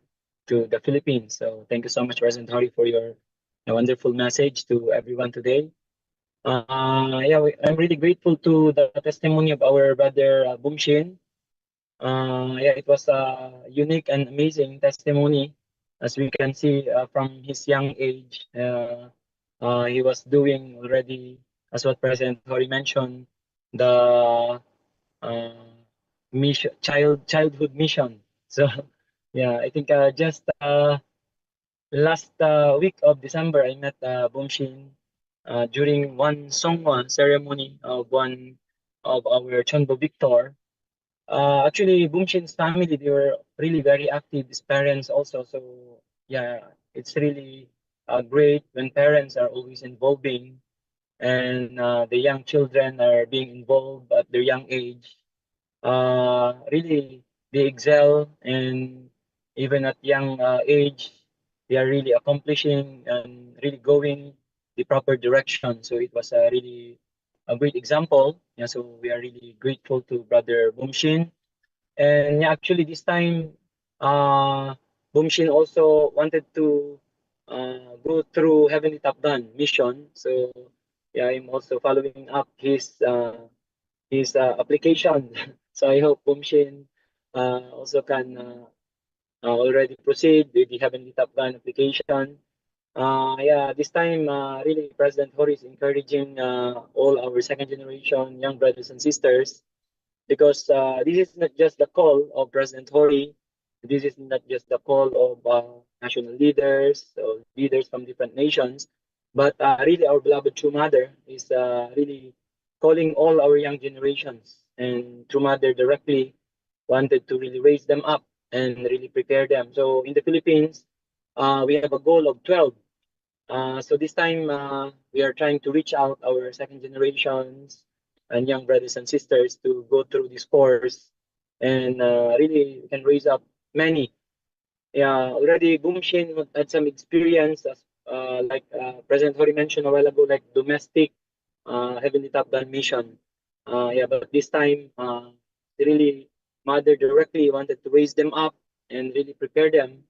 to the Philippines. So thank you so much, President Hori, for your wonderful message to everyone today. I'm really grateful to the testimony of our brother Bumshin. It was a unique and amazing testimony, as we can see from his young age. He was doing already, as what President Hori mentioned, the childhood mission. So, yeah, I think just last week of December, I met Bumshin during one Songwa ceremony of one of our CheonBo Victor. Actually, Bumshin's family, they were really very active, his parents also. So, yeah, it's really great when parents are always involving and the young children are being involved at their young age. Really, they excel, and even at young age, they are really accomplishing and really going the proper direction. So it was a really a great example. Yeah, so we are really grateful to Brother Bumshin. And yeah, actually this time, Bumshin also wanted to go through Heavenly Top Gun mission. So yeah, I'm also following up his application. So I hope Bumshin also can already proceed with the Heavenly Top Gun application. Yeah, this time, really, President Hori is encouraging all our second generation young brothers and sisters, because this is not just the call of President Hori. This is not just the call of national leaders or leaders from different nations, but really our beloved True Mother is really calling all our young generations. And True Mother directly wanted to really raise them up and really prepare them. So in the Philippines, we have a goal of 12. So this time we are trying to reach out our second generations and young brothers and sisters to go through this course and really can raise up many. Yeah, already Bumshin had some experience as like President Hori mentioned a while ago, like domestic Heavenly Top Gun mission. Yeah, but this time, really, mother directly wanted to raise them up and really prepare them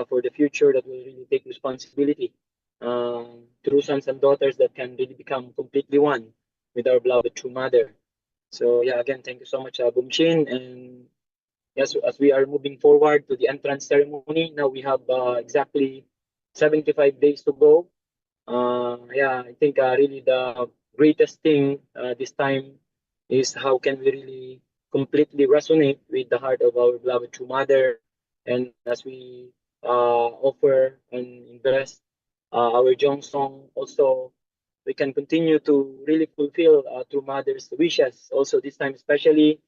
for the future that will really take responsibility through sons and daughters that can really become completely one with our beloved true mother. So yeah, again, thank you so much, Bumshin. And yes, as we are moving forward to the entrance ceremony, now we have exactly 75 days to go. Yeah, I think really the greatest thing this time is how can we really completely resonate with the heart of our beloved true mother, and as we offer and invest our Jong song, also we can continue to really fulfill true mother's wishes. Also this time, especially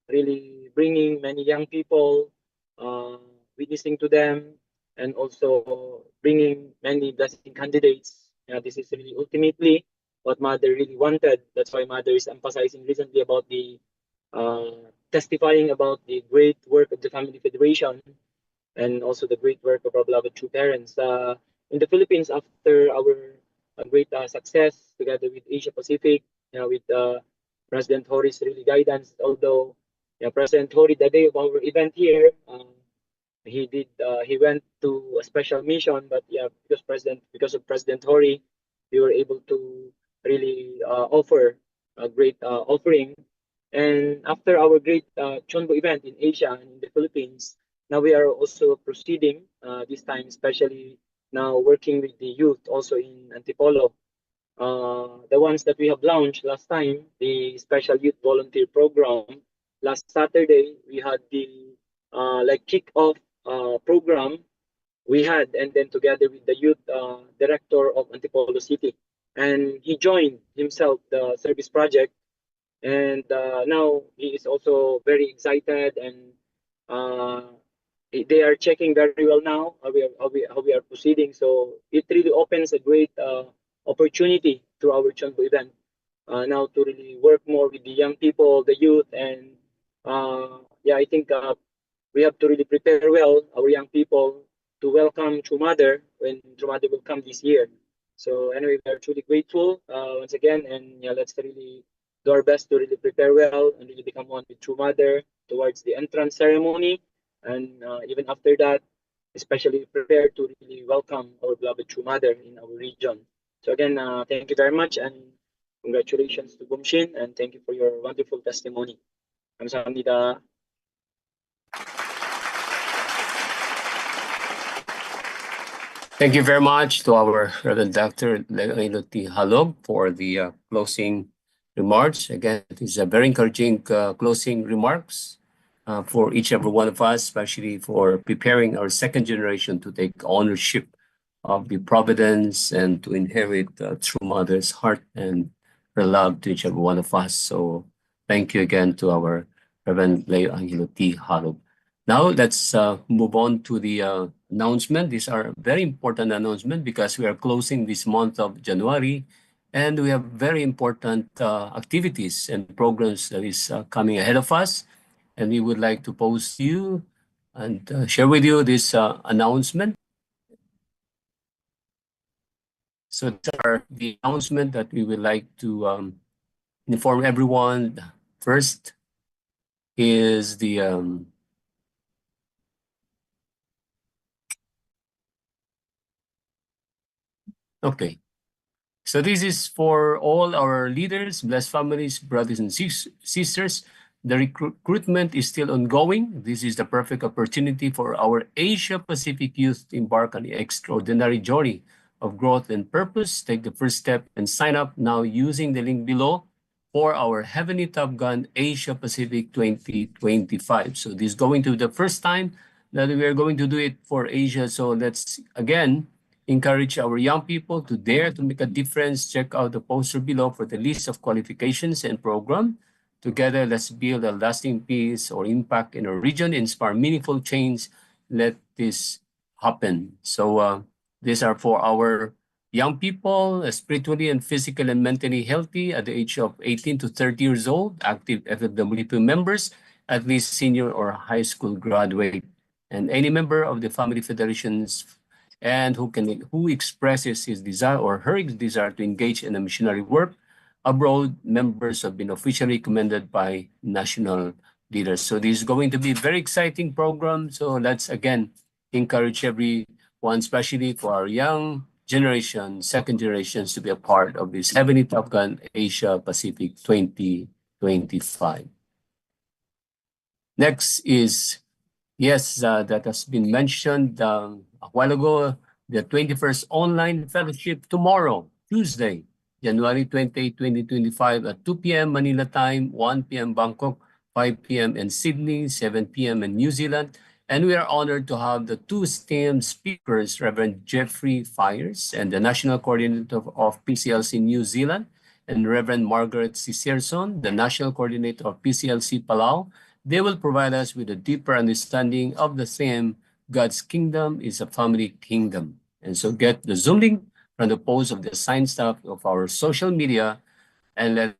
really bringing many young people, uh, witnessing to them, and also bringing many blessing candidates. This is really ultimately what Mother really wanted. That's why Mother is emphasizing recently about the testifying about the great work of the Family Federation and also the great work of our beloved true parents. In the Philippines, after our great success together with Asia Pacific, with President Hori's really guidance, although President Hori, the day of our event here, he went to a special mission, but yeah, because of President Hori, we were able to really offer a great offering. And after our great CheonBo event in Asia and in the Philippines, now we are also proceeding this time, especially now working with the youth also in Antipolo. The ones that we have launched last time, the special youth volunteer program. Last Saturday, we had the like kick-off program we had, and then together with the youth director of Antipolo City, and he joined himself the service project, and now he is also very excited, and uh, they are checking very well now how we are proceeding. So it really opens a great opportunity through our CheonBo event now to really work more with the young people, the youth, and yeah, I think we have to really prepare well our young people to welcome True Mother when True Mother will come this year. So anyway, we are truly grateful once again, and yeah, let's really do our best to really prepare well and really become one with True Mother towards the entrance ceremony, and even after that, especially prepare to really welcome our beloved True Mother in our region. So again, thank you very much, and congratulations to Bumshin, and thank you for your wonderful testimony. 감사합니다. Thank you very much to our Reverend Dr. Leiloti Halog for the closing remarks. Again, it is a very encouraging closing remarks for each and every one of us, especially for preparing our second generation to take ownership of the providence and to inherit true mother's heart and her love to each and every one of us. So thank you again to our Reverend Leo Angelo T. Halog. Now let's move on to the announcement. These are very important announcement because we are closing this month of January, and we have very important activities and programs that is coming ahead of us. And we would like to post you and share with you this announcement. So these are the announcement that we would like to inform everyone. First is the okay. So this is for all our leaders, blessed families, brothers and sisters. The recruitment is still ongoing. This is the perfect opportunity for our Asia Pacific youth to embark on the extraordinary journey of growth and purpose. Take the first step and sign up now using the link below for our Heavenly Top Gun Asia Pacific 2025. So this is going to be the first time that we are going to do it for Asia. So let's again encourage our young people to dare to make a difference. Check out the poster below for the list of qualifications and program. Together, let's build a lasting peace or impact in our region, inspire meaningful change. Let this happen. So these are for our young people, spiritually and physically and mentally healthy at the age of 18 to 30 years old, active FFWP members, at least senior or high school graduate, and any member of the family federations and who expresses his desire or her desire to engage in a missionary work abroad, members have been officially recommended by national leaders. So this is going to be a very exciting program. So let's again encourage everyone, especially for our young generation, second generations, to be a part of this Heavenly Top Gun Asia Pacific 2025. Next is, yes, that has been mentioned a while ago, the 21st online fellowship tomorrow, Tuesday, January 28, 2025 at 2 p.m. Manila time, 1 p.m. Bangkok, 5 p.m. in Sydney, 7 p.m. in New Zealand. And we are honored to have the two esteemed speakers, Reverend Jeffrey Fires and the National Coordinator of PCLC New Zealand, and Reverend Margaret Cicerson, the National Coordinator of PCLC Palau. They will provide us with a deeper understanding of the theme, God's kingdom is a family kingdom. And so get the Zoom link from the post of the assigned staff of our social media and let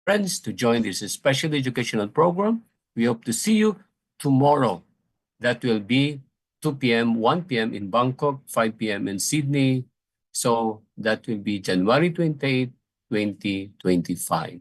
friends to join this special educational program. We hope to see you tomorrow. That will be 2 p.m., 1 p.m. in Bangkok, 5 p.m. in Sydney. So that will be January 28, 2025.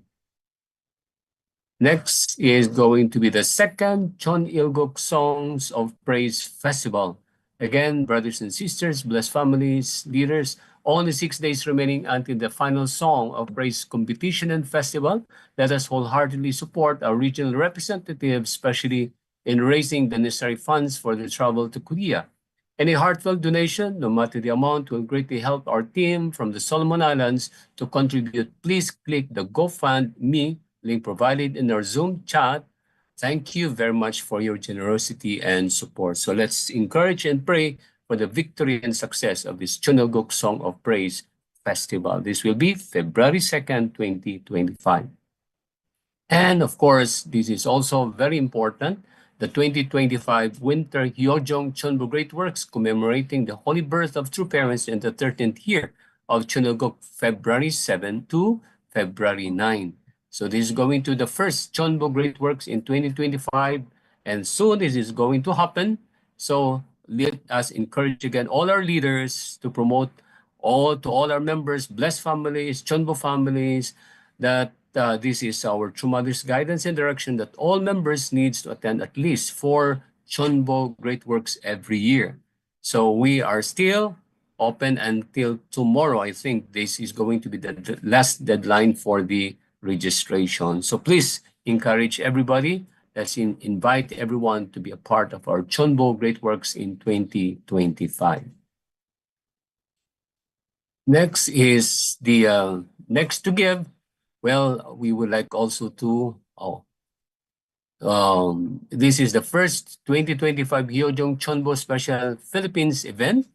Next is going to be the second Chon Ilgok Songs of Praise Festival. Again, brothers and sisters, blessed families, leaders, only 6 days remaining until the final Song of Praise competition and festival. Let us wholeheartedly support our regional representatives, especially in raising the necessary funds for the travel to Korea. Any heartfelt donation, no matter the amount, will greatly help our team from the Solomon Islands to contribute. Please click the GoFundMe link provided in our Zoom chat. Thank you very much for your generosity and support. So let's encourage and pray for the victory and success of this Chonogok Song of Praise Festival. This will be February 2nd, 2025. And of course, this is also very important, the 2025 Winter Hyojong CheonBo Great Works commemorating the holy birth of true parents in the 13th year of Chonogok, February 7 to February 9. So this is going to the first CheonBo Great Works in 2025, and soon this is going to happen. So let us encourage again all our leaders to promote all our members, blessed families, CheonBo families, that this is our True Mother's guidance and direction that all members needs to attend at least 4 CheonBo Great Works every year. So we are still open until tomorrow. I think this is going to be the last deadline for the registration. So please encourage everybody. Let's invite everyone to be a part of our CheonBo Great Works in 2025. Next is the next to give. Well, we would like also to, this is the first 2025 Hyojong CheonBo Special Philippines event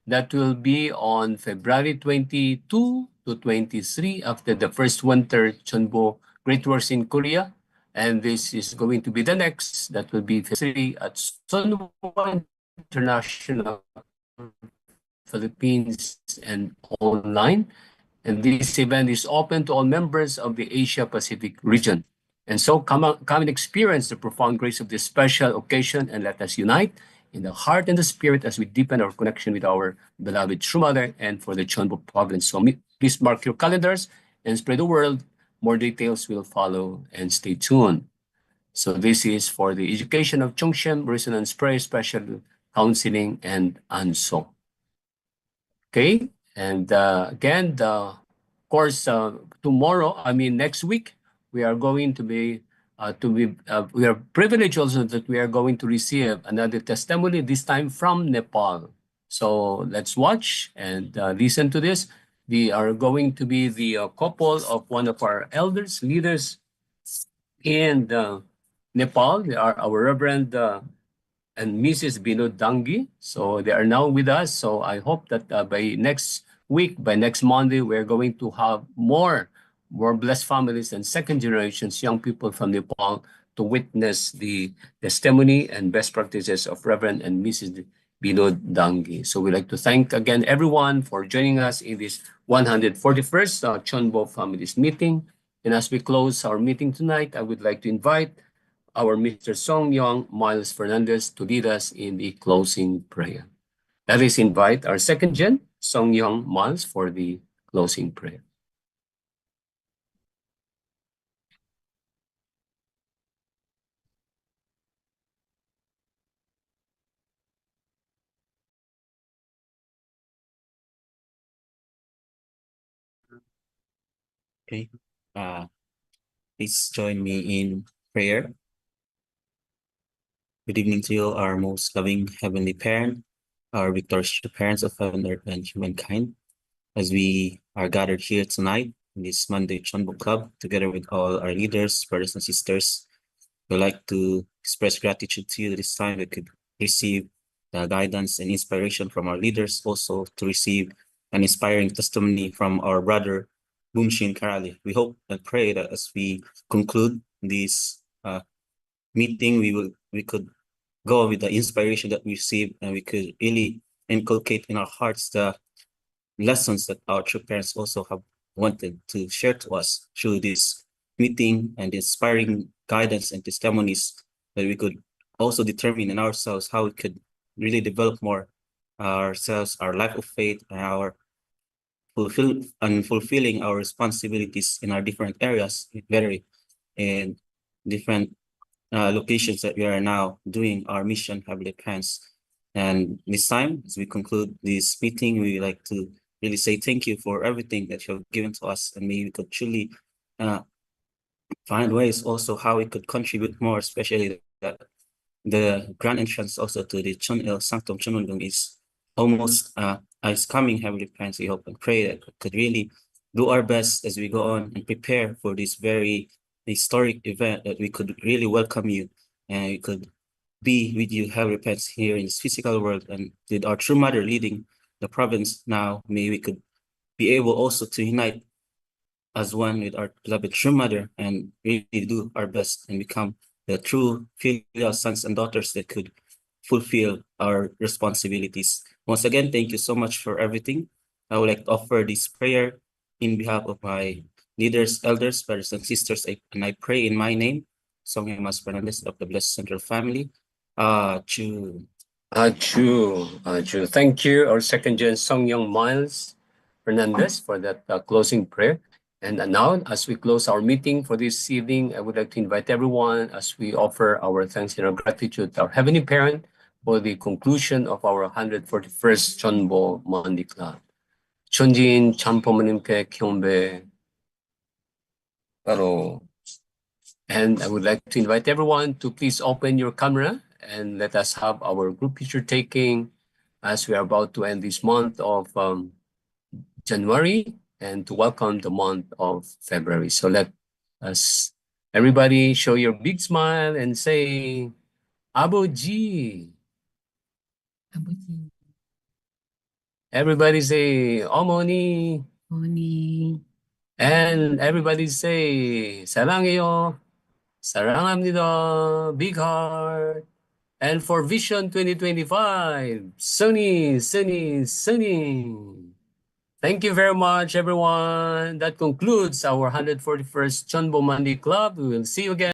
that will be on February 22 to 23 after the first winter CheonBo Great Works in Korea. And this is going to be the next, that will be February at Sunwon International Philippines and online. And this event is open to all members of the Asia Pacific region. And so come and experience the profound grace of this special occasion, and let us unite in the heart and the spirit as we deepen our connection with our beloved True Mother and for the CheonBo province. So please mark your calendars and spread the word. More details will follow, and stay tuned. So this is for the education of Chungshem Resonance Prayer Special Counseling and ANSO. Okay, and again, of course, next week, we are going to be, we are privileged also that we are going to receive another testimony, this time from Nepal. So let's watch and listen to this. They are going to be the couple of one of our elders, leaders in Nepal. They are our Reverend and Mrs. Binod Dangi. So they are now with us. So I hope that by next week, by next Monday, we're going to have more blessed families and second generations, young people from Nepal to witness the testimony and best practices of Reverend and Mrs. Binod Dangi. So we'd like to thank again everyone for joining us in this 141st CheonBo Families Meeting. And as we close our meeting tonight, I would like to invite our Mr. Song Young Miles Fernandez to lead us in the closing prayer. Let us invite our second gen, Song Young Miles, for the closing prayer. Okay. Please join me in prayer. Good evening to you, our most loving Heavenly Parent, our victorious parents of heaven, earth, and humankind. As we are gathered here tonight in this Monday CheonBo Club, together with all our leaders, brothers and sisters, we'd like to express gratitude to you this time we could receive the guidance and inspiration from our leaders, also to receive an inspiring testimony from our brother, Boomshin Karali. We hope and pray that as we conclude this meeting, we could go with the inspiration that we received, and we could really inculcate in our hearts the lessons that our true parents also have wanted to share to us through this meeting, and inspiring guidance and testimonies that we could also determine in ourselves how we could really develop more ourselves, our life of faith, and our fulfilling our responsibilities in our different areas, very in different locations that we are now doing our mission, Heavenly Parents. And this time, as we conclude this meeting, we would like to really say thank you for everything that you have given to us, and maybe we could truly find ways also how we could contribute more, especially that the grand entrance also to the Sanctum Chonulung is almost is coming, Heavenly Parents. We hope and pray that we could really do our best as we go on and prepare for this very historic event, that we could really welcome you and we could be with you, Heavenly Parents, here in this physical world, and with our true mother leading the province now, may we could be able also to unite as one with our beloved true mother and really do our best and become the true filial sons and daughters that could fulfill our responsibilities. Once again, thank you so much for everything. I would like to offer this prayer in behalf of my leaders, elders, brothers and sisters, and I pray in my name, Song Mas Fernandez of the Blessed Central Family. Chu. Achu. Thank you, our second gen Song Young Miles Fernandez, for that closing prayer. And now, as we close our meeting for this evening, I would like to invite everyone as we offer our thanks and our gratitude to our Heavenly Parent for the conclusion of our 141st CheonBo Monday Club. 천지인 참포모님께 경배 바로. And I would like to invite everyone to please open your camera and let us have our group picture taking as we are about to end this month of January and to welcome the month of February. So let us, everybody, show your big smile and say, Aboji. 아버지, Everybody say, Omoni. 어머니, And everybody say, 사랑해요. 사랑합니다. Big heart. And for Vision 2025, Sunny. Thank you very much, everyone. That concludes our 141st CheonBo Monday Club. We will see you again.